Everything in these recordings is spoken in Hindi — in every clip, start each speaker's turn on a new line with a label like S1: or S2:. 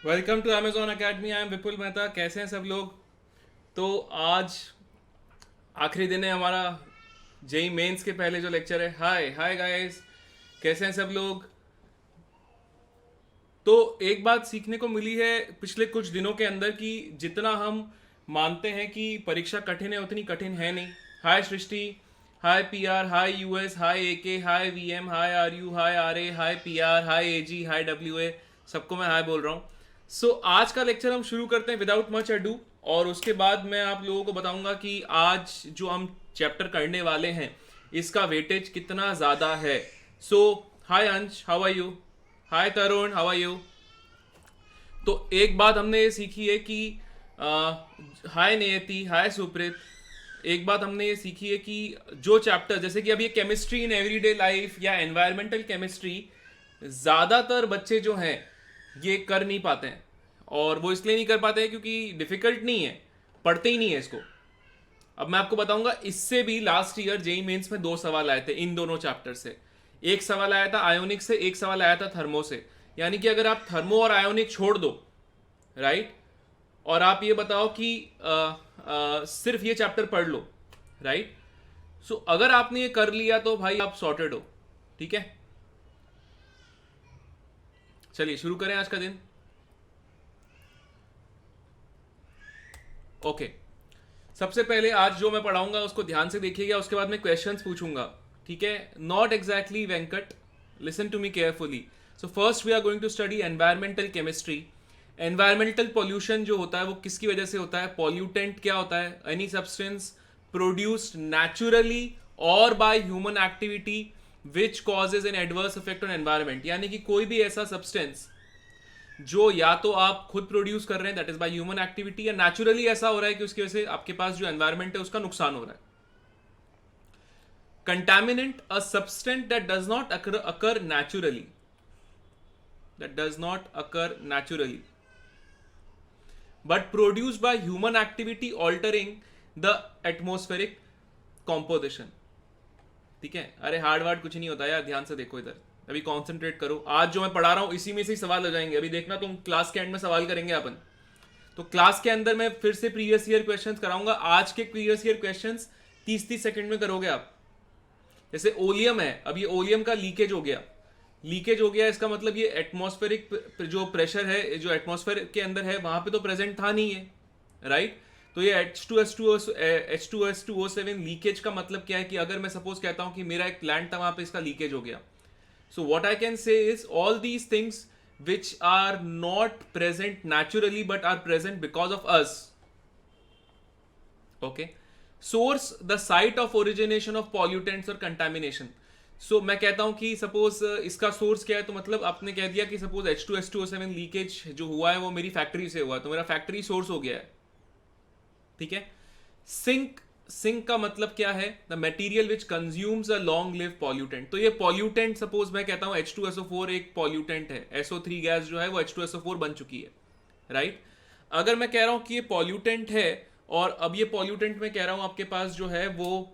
S1: Welcome to Amazon academy. I am Vipul Mehta. कैसे हैं सब लोग? तो आज आखिरी दिन है हमारा जेई मेंस के पहले जो लेक्चर है। हाय हाय गाइस, कैसे हैं सब लोग? तो एक बात सीखने को मिली है पिछले कुछ दिनों के अंदर कि जितना हम मानते हैं कि परीक्षा कठिन है उतनी कठिन है नहीं। हाय सृष्टि, हाय पीआर, हाय यूएस, हाय एके, हाय वीएम, हाय आरयू, हाय आरए, हाय पीआर, हाय एजी, हाय डब्ल्यूए, सबको मैं हाय बोल रहा हूँ। सो आज का लेक्चर हम शुरू करते हैं विदाउट मच अडू, और उसके बाद मैं आप लोगों को बताऊंगा कि आज जो हम चैप्टर करने वाले हैं इसका वेटेज कितना ज़्यादा है। So hi Ansh, how are you? Hi Tarun, how are you? तो एक बात हमने ये सीखी है कि हाय नियति, हाय सुप्रीत, एक बात हमने ये सीखी है कि जो चैप्टर जैसे कि अभी ये केमिस्ट्री इन एवरीडे लाइफ या एनवायरमेंटल केमिस्ट्री, ज़्यादातर बच्चे जो हैं ये कर नहीं पाते हैं। और वो इसलिए नहीं कर पाते हैं क्योंकि डिफ़िकल्ट नहीं है, पढ़ते ही नहीं है इसको। अब मैं आपको बताऊंगा, इससे भी लास्ट ईयर जेई मेंस में 2 सवाल आए थे इन दोनों चैप्टर से। एक सवाल आया था आयोनिक से, एक सवाल आया था थर्मो से। यानी कि अगर आप थर्मो और आयोनिक छोड़ दो, राइट, और आप ये बताओ कि सिर्फ ये चैप्टर पढ़ लो, राइट, सो अगर आपने ये कर लिया तो भाई आप सॉर्टेड हो। ठीक है, चलिए शुरू करें आज का दिन। ओके, सबसे पहले आज जो मैं पढ़ाऊंगा उसको ध्यान से देखिएगा, उसके बाद मैं क्वेश्चंस पूछूंगा। ठीक है, not exactly Venkat, listen to me carefully. So first we are going to study environmental chemistry. Environmental pollution जो होता है वो किसकी वजह से होता है? पॉल्यूटेंट क्या होता है? एनी सब्सटेंस प्रोड्यूस्ड नेचुरली और by human activity which causes an adverse effect on environment. यानी कि कोई भी ऐसा सब्सटेंस जो या तो आप खुद प्रोड्यूस कर रहे हैं, that is by human activity, या नेचुरली ऐसा हो रहा है कि उसकी वजह से आपके पास जो एनवायरमेंट है उसका नुकसान हो रहा है। Contaminant, a substance that does not occur naturally, that does not occur naturally but produced by human activity altering the atmospheric composition। ठीक है, अरे हार्ड वार्ड कुछ नहीं होता यार, ध्यान से देखो इधर, अभी कंसंट्रेट करो। आज जो मैं पढ़ा रहा हूं इसी में से ही सवाल हो जाएंगे। अभी देखना, तुम क्लास के एंड में सवाल करेंगे अपन। तो क्लास के अंदर मैं फिर से प्रीवियस ईयर क्वेश्चंस कराऊंगा। आज के प्रीवियस ईयर क्वेश्चंस 30-30 सेकंड में करोगे आप। जैसे ओलियम है, अब ये ओलियम का लीकेज हो गया, लीकेज हो गया, इसका मतलब ये एटमॉस्फेरिक जो प्रेशर है जो एटमॉस्फेयर के अंदर है वहां पे तो प्रेजेंट था नहीं है, राइट। तो ये H2S2O7 लीकेज का मतलब क्या है कि अगर मैं सपोज कहता हूं कि मेरा एक प्लांट था, वहां पे इसका लीकेज हो गया। सो व्हाट आई कैन से is all these things which are not present naturally but are present because of us। okay, source, the site of origination of pollutants or contamination। सो मैं कहता हूं कि सपोज इसका सोर्स क्या है, तो मतलब आपने कह दिया कि सपोज H2S2O7 लीकेज जो हुआ है वो मेरी फैक्ट्री से हुआ है, तो मेरा फैक्ट्री सोर्स हो गया है। ठीक है, सिंक, सिंक का मतलब क्या है? The material which consumes a long live pollutant. तो ये पॉल्यूटेंट, सपोज मैं कहता हूं H2SO4 एक पॉल्यूटेंट है, SO3 गैस जो है वो H2SO4 बन चुकी है, राइट। अगर मैं कह रहा हूं कि ये पॉल्यूटेंट है, और अब ये पॉल्यूटेंट मैं कह रहा हूं आपके पास जो है वो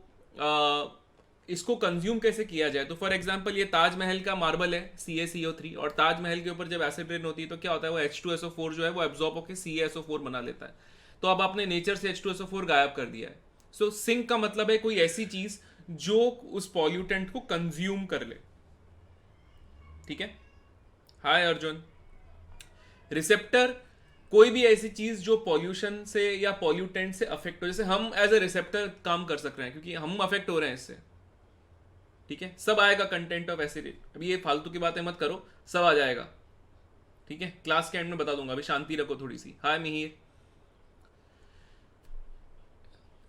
S1: इसको कंज्यूम कैसे किया जाए, तो फॉर एग्जांपल ये ताजमहल का मार्बल है CaCO3, और ताजमहल के ऊपर जब एसिड रेन होती है तो क्या होता है, वो H2SO4 जो है वो एब्जॉर्ब होकर CaSO4 बना लेता है। तो अब आपने नेचर से H2SO4 गायब कर दिया है। सो सिंक का मतलब है कोई ऐसी चीज जो उस पॉल्यूटेंट को कंज्यूम कर ले। ठीक है, हाय अर्जुन। रिसेप्टर, कोई भी ऐसी चीज जो पॉल्यूशन से या पॉल्यूटेंट से अफेक्ट हो, जैसे हम एज ए रिसेप्टर काम कर सक रहे हैं क्योंकि हम अफेक्ट हो रहे हैं इससे। ठीक है, सब आएगा कंटेंट ऑफ एसिड। अभी ये फालतू की बातें मत करो, सब आ जाएगा। ठीक है, क्लास के एंड में बता दूंगा, अभी शांति रखो थोड़ी सी। हाय मिहिर,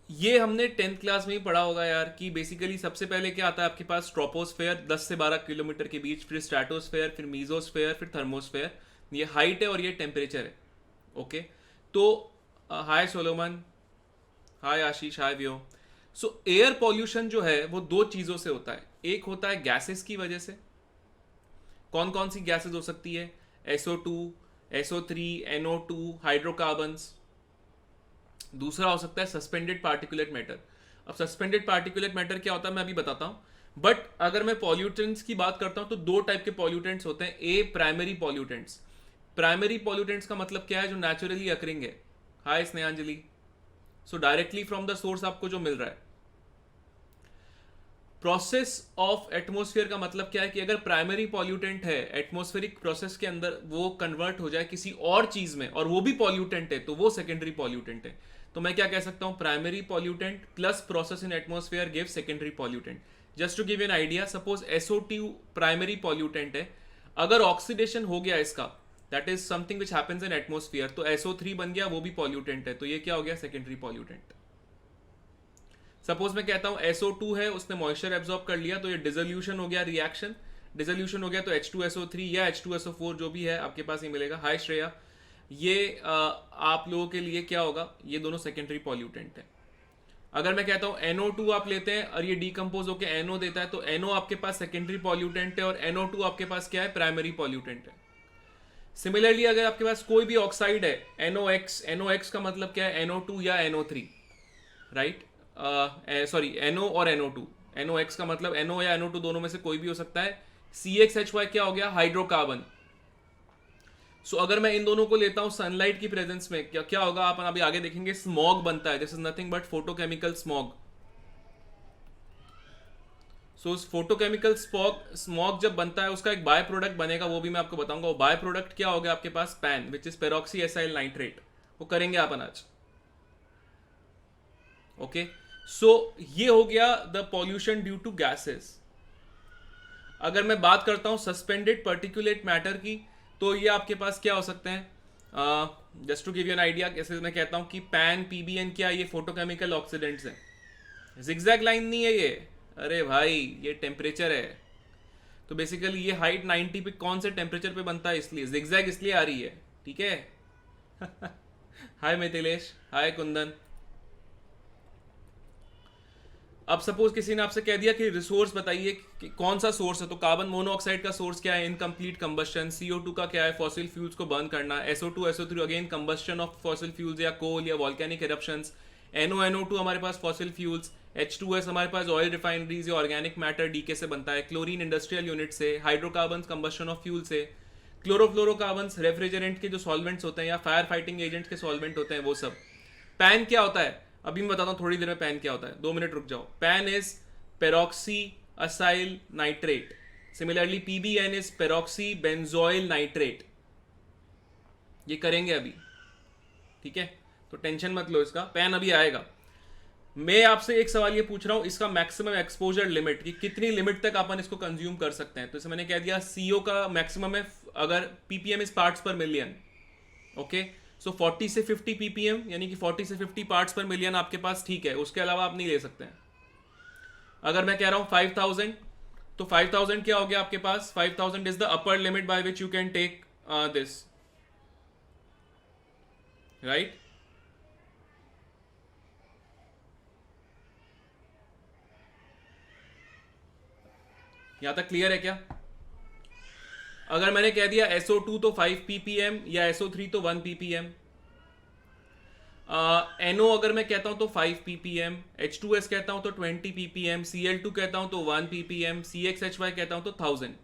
S1: ये हमने 10th क्लास में ही पढ़ा होगा यार कि बेसिकली सबसे पहले क्या आता है आपके पास, ट्रोपोस्फेयर 10 से 12 किलोमीटर के बीच, फिर स्ट्रेटोस्फेयर, फिर मीजोस्फेयर, फिर थर्मोस्फेयर। ये हाइट है और ये टेम्परेचर है। ओके, तो हाय सोलोमन, हाय आशीष, हाय व्यो। सो एयर पॉल्यूशन जो है वो 2 चीजों से होता है। एक होता है गैसेस की वजह से। कौन कौन सी गैसेस हो सकती है? SO2, SO3, NO2, hydrocarbons. दूसरा हो सकता है सस्पेंडेड पार्टिकुलेट मैटर। अब सस्पेंडेड पार्टिकुलेट मैटर क्या होता है मैं अभी बताता हूं, बट अगर मैं पॉल्यूटेंट्स की बात करता हूं तो 2 टाइप के पॉल्यूटेंट्स होते हैं। A primary pollutants, primary pollutants का मतलब क्या है? जो नेचुरली अकरिंग है। Hi Snehanjali. So directly from the source आपको जो मिल रहा है। प्रोसेस ऑफ एटमोस्फियर का मतलब क्या है कि अगर प्राइमरी पॉल्यूटेंट है एटमोस्फेरिक प्रोसेस के अंदर, वो कन्वर्ट हो जाए किसी और चीज में और वो भी पॉल्यूटेंट है, तो वो सेकेंडरी पॉल्यूटेंट है। तो मैं क्या कह सकता हूं? Primary pollutant plus process in atmosphere give secondary pollutant. Just to give an idea, suppose SO2 primary pollutant है, अगर ऑक्सीडेशन हो गया इसका, that is something which happens in atmosphere, तो SO3 बन गया, वो भी पॉल्यूटेंट है, तो ये क्या हो गया? Secondary pollutant. सपोज मैं कहता हूं SO2 है, उसने मॉइस्चर एब्जॉर्ब कर लिया, तो ये डिसोल्यूशन हो गया, रिएक्शन डिसोल्यूशन हो गया, तो H2SO3 या H2SO4 जो भी है आपके पास ये मिलेगा। हाय श्रेया। ये आप लोगों के लिए क्या होगा? ये दोनों सेकेंडरी पॉल्यूटेंट है। अगर मैं कहता हूं NO2 आप लेते हैं और ये डीकम्पोज होकर NO देता है, तो NO आपके पास सेकेंडरी पॉल्यूटेंट है और NO2 आपके पास क्या है? प्राइमरी पॉल्यूटेंट है। सिमिलरली अगर आपके पास कोई भी ऑक्साइड है NOx का मतलब क्या है? NO2 या NO3, राइट? सॉरी, NO और NO2। NOx का मतलब NO या NO2 दोनों में से कोई भी हो सकता है। CXHY क्या हो गया? हाइड्रोकार्बन। सो अगर मैं इन दोनों को लेता हूं सनलाइट की प्रेजेंस में, क्या क्या होगा? आप अभी आगे देखेंगे, स्मॉग बनता है। This is nothing but photochemical smog. So photochemical smog जब बनता है, उसका एक बाय प्रोडक्ट बनेगा, वो भी मैं आपको बताऊंगा। वो बाय प्रोडक्ट क्या होगा आपके पास? PAN, which is peroxy acyl nitrate. वो करेंगे अपन आज। ओके, सो ये हो गया the pollution due to gases. अगर मैं बात करता हूं सस्पेंडेड पर्टिकुलेट मैटर की, तो ये आपके पास क्या हो सकते हैं? Just to give you an idea, कैसे मैं कहता हूं कि पैन, PBN क्या, ये फोटोकेमिकल ऑक्सीडेंट्स हैं। जिगजैग लाइन नहीं है ये, अरे भाई ये टेम्परेचर है। तो बेसिकली ये हाइट 90 पे कौन से टेम्परेचर पे बनता है, इसलिए जिगजैग इसलिए आ रही है, ठीक है। हाय मिथिलेश, हाय कुंदन। अब सपोज किसी ने आपसे कह दिया कि रिसोर्स बताइए कि कौन सा सोर्स है, तो कार्बन मोनोऑक्साइड का सोर्स क्या है? Incomplete combustion. CO2 का क्या है? फॉसिल फ्यूल्स को बर्न करना। SO2 SO3 again combustion of fossil fuels या कोल या वॉल्केनिक इरप्शंस। NO हमारे पास फॉसिल फ्यूल्स। H2S हमारे पास ऑयल रिफाइनरीज या ऑर्गेनिक मैटर डीके से बनता है। क्लोरीन इंडस्ट्रियल यूनिट से। हाइड्रोकार्बन कंबस्शन ऑफ फ्यूल से। क्लोरोफ्लोरोकार्बन रेफ्रिजरेंट के जो सॉल्वेंट्स होते हैं या फायर फाइटिंग एजेंट्स के सॉल्वेंट होते हैं, वो सब। पैन क्या होता है? अभी मैं बताता हूं थोड़ी देर में पैन क्या होता है, 2 मिनट रुक जाओ। Pan is peroxy acyl nitrate. Similarly PBN is peroxy benzoyl nitrate. ये करेंगे अभी, ठीक है, तो टेंशन मत लो इसका, पैन अभी आएगा। मैं आपसे एक सवाल ये पूछ रहा हूं, इसका मैक्सिमम एक्सपोजर लिमिट, कि कितनी लिमिट तक अपन इसको कंज्यूम कर सकते हैं। तो इसे मैंने कह दिया CO का मैक्सिमम है, अगर PPM इज पार्ट्स पर मिलियन। ओके, सो 40 से 50 ppm, यानी कि 40 से 50 पार्ट्स पर मिलियन आपके पास, ठीक है, उसके अलावा आप नहीं ले सकते हैं। अगर मैं कह रहा हूं 5000, तो 5000 क्या हो गया आपके पास? 5000 is the upper limit by which you can take this, right? यहां तक क्लियर है क्या? अगर मैंने कह दिया SO2 तो 5 ppm या SO3 तो 1 ppm, NO अगर मैं कहता हूं तो 5 ppm, H2S कहता हूं तो 20 ppm, Cl2 कहता हूं तो 1 ppm, CXHY कहता हूं तो 1000।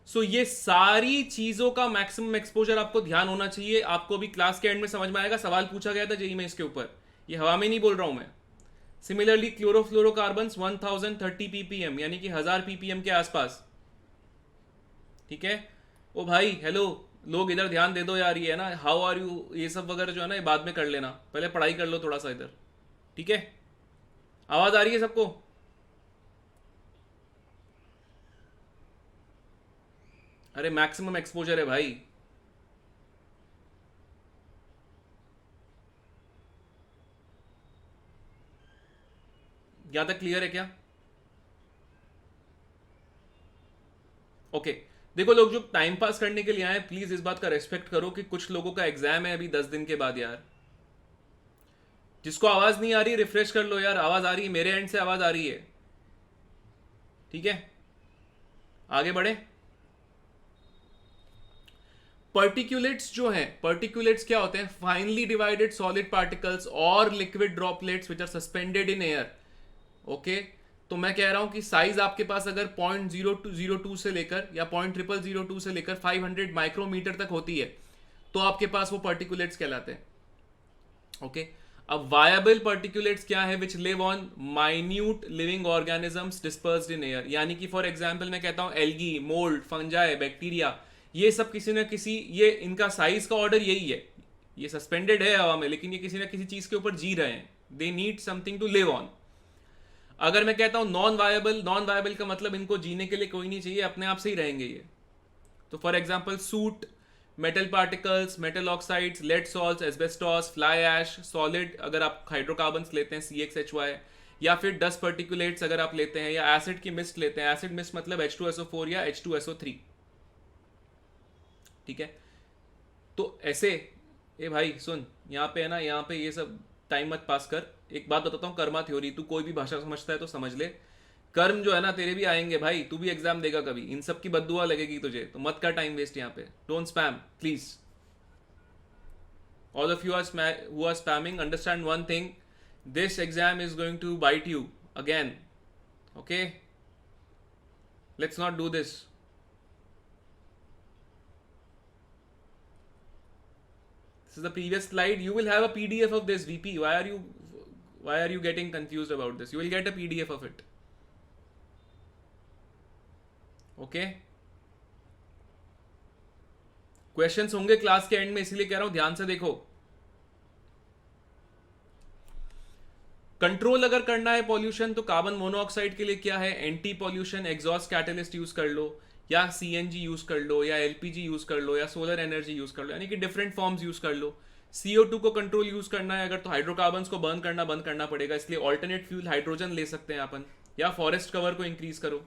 S1: सो ये सारी चीजों का मैक्सिमम एक्सपोजर आपको ध्यान होना चाहिए। आपको भी क्लास के एंड में समझ में आएगा, सवाल पूछा गया था जेईई में इसके ऊपर, ये हवा में नहीं बोल रहा हूं मैं। सिमिलरली क्लोरोफ्लोरोकार्बन 1030 ppm, यानी कि 1000 ppm के आसपास, ठीक है। ओ भाई हेलो, लोग इधर ध्यान दे दो यार, ये है ना हाउ आर यू, ये सब वगैरह जो है ना, ये बाद में कर लेना, पहले पढ़ाई कर लो थोड़ा सा इधर, ठीक है। आवाज आ रही है सबको? अरे मैक्सिमम एक्सपोजर है भाई। यहां तक क्लियर है क्या? ओके, देखो लोग जो टाइम पास करने के लिए आए, प्लीज इस बात का रेस्पेक्ट करो कि कुछ लोगों का एग्जाम है अभी 10 दिन के बाद यार। जिसको आवाज नहीं आ रही रिफ्रेश कर लो यार, आवाज आ रही है, मेरे एंड से आवाज आ रही है, ठीक है। आगे बढ़े। पर्टिकुलेट्स जो हैं, पर्टिकुलेट्स क्या होते हैं? फाइनली डिवाइडेड सॉलिड पार्टिकल्स और liquid droplets which are suspended in air. Okay, तो मैं कह रहा हूं कि साइज आपके पास अगर 0.0202 से लेकर या 0.0002 से लेकर 500 माइक्रोमीटर तक होती है, तो आपके पास वो पर्टिकुलेट्स कहलाते हैं। ओके, अब वायबल पर्टिकुलेट्स क्या है? Which live on minute living organisms dispersed in air, यानी कि फॉर एग्जांपल मैं कहता हूं एल्गी, मोल्ड, फंजाई, बैक्टीरिया, ये सब किसी ना किसी, ये इनका साइज का ऑर्डर यही है, ये सस्पेंडेड है हवा में लेकिन ये किसी ना किसी चीज के ऊपर जी रहे हैं, they need something to live on. अगर मैं कहता हूं नॉन वायबल, नॉन वायबल का मतलब इनको जीने के लिए कोई नहीं चाहिए, अपने आप से ही रहेंगे ये। तो for example soot, metal particles, metal oxides, lead salts, asbestos, fly ash, solid अगर आप हाइड्रोकार्बन्स लेते हैं CXHY, या फिर डस्ट पर्टिकुलेट्स अगर आप लेते हैं, या एसिड की मिस्ट लेते हैं, एसिड मिस्ट मतलब H2SO4 या H2SO3। ठीक है, तो ऐसे, ए भाई सुन, यहाँ पे है ना, यहाँ पे ये सब टाइम मत पास कर। एक बात बताता हूँ, कर्मा थ्योरी, तू कोई भी भाषा समझता है तो समझ ले, कर्म जो है ना तेरे भी आएंगे भाई, तू भी एग्जाम देगा कभी, इन सब की बद्दुआ लगेगी तुझे, तो मत कर टाइम वेस्ट यहाँ पे, don't spam please. All of you who are spamming, understand one thing, this exam is going to bite you again, okay, let's not do this. This is the previous slide. You will have a PDF of this, VP. Why are you getting confused about this? You will get a PDF of it. Okay? Questions होंगे क्लास के एंड में, इसीलिए कह रहा हूं ध्यान से देखो। कंट्रोल अगर करना है पॉल्यूशन, तो कार्बन मोनोऑक्साइड के लिए क्या है? Anti pollution exhaust catalyst use कर लो, या CNG यूज कर लो, या LPG यूज कर लो, या सोलर एनर्जी यूज कर लो, यानी कि डिफरेंट फॉर्म्स यूज कर लो। CO2 को कंट्रोल यूज करना है अगर, तो हाइड्रोकार्बन्स को बर्न करना बंद करना पड़ेगा, इसलिए ऑल्टरनेट फ्यूल हाइड्रोजन ले सकते हैं अपन, या फॉरेस्ट कवर को इंक्रीज करो।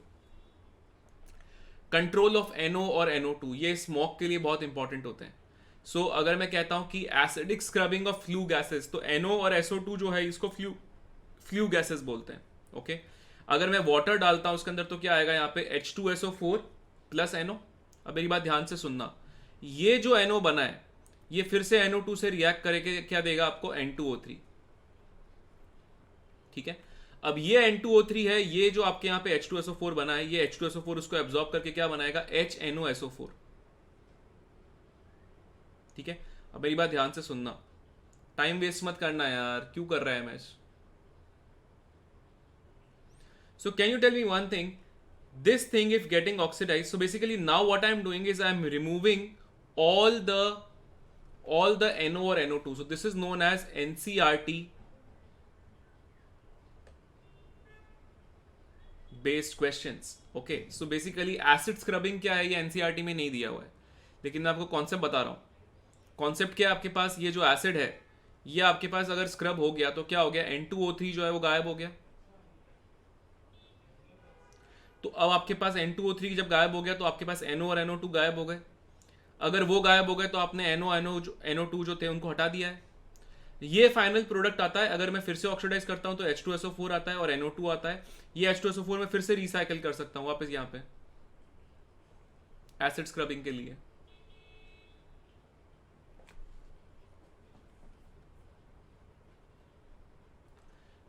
S1: कंट्रोल ऑफ NO और NO2, ये स्मोक के लिए बहुत इंपॉर्टेंट होते हैं। सो अगर मैं कहता हूं कि acidic scrubbing of flue gases, तो NO और SO2 जो है इसको फ्लू गैसेस बोलते हैं। ओके, अगर मैं वाटर डालता हूं उसके अंदर तो क्या आएगा यहाँ पे? H2SO4 plus NO। अब मेरी बात ध्यान से सुनना, ये जो NO बना है ये फिर से NO2 से रिएक्ट करके क्या देगा आपको? N2O3। ठीक है, अब ये N2O3 है, ये जो आपके यहाँ पे H2SO4 बना है, ये H2SO4 उसको एब्जॉर्ब करके क्या बनाएगा? HNOSO4। ठीक है, अब मेरी बात ध्यान से सुनना, टाइम वेस्ट मत करना यार, क्यों कर रहा है match? So can you tell me one thing, this thing if getting oxidized, so basically now what I am doing is I am removing all the NO or NO2, so this is known as NCRT based questions. Okay, so basically acid scrubbing क्या है, ये NCRT में नहीं दिया हुआ है, लेकिन मैं आपको कॉन्सेप्ट बता रहा हूँ। कॉन्सेप्ट क्या है आपके पास? ये जो एसिड है ये आपके पास अगर स्क्रब हो गया तो क्या हो गया? N2O3 जो है वो गायब हो गया। तो अब आपके पास N2O3 जब गायब हो गया तो आपके पास NO और NO2 गायब हो गए। अगर वो गायब हो गए तो आपने NO2 जो थे उनको हटा दिया है। ये फाइनल प्रोडक्ट आता है। अगर मैं फिर से ऑक्सीडाइज करता हूं तो H2SO4 आता है और NO2 आता है। ये H2SO4 में फिर से रिसाइकल कर सकता हूं वापस यहाँ पे एसिड स्क्रबिंग के लिए।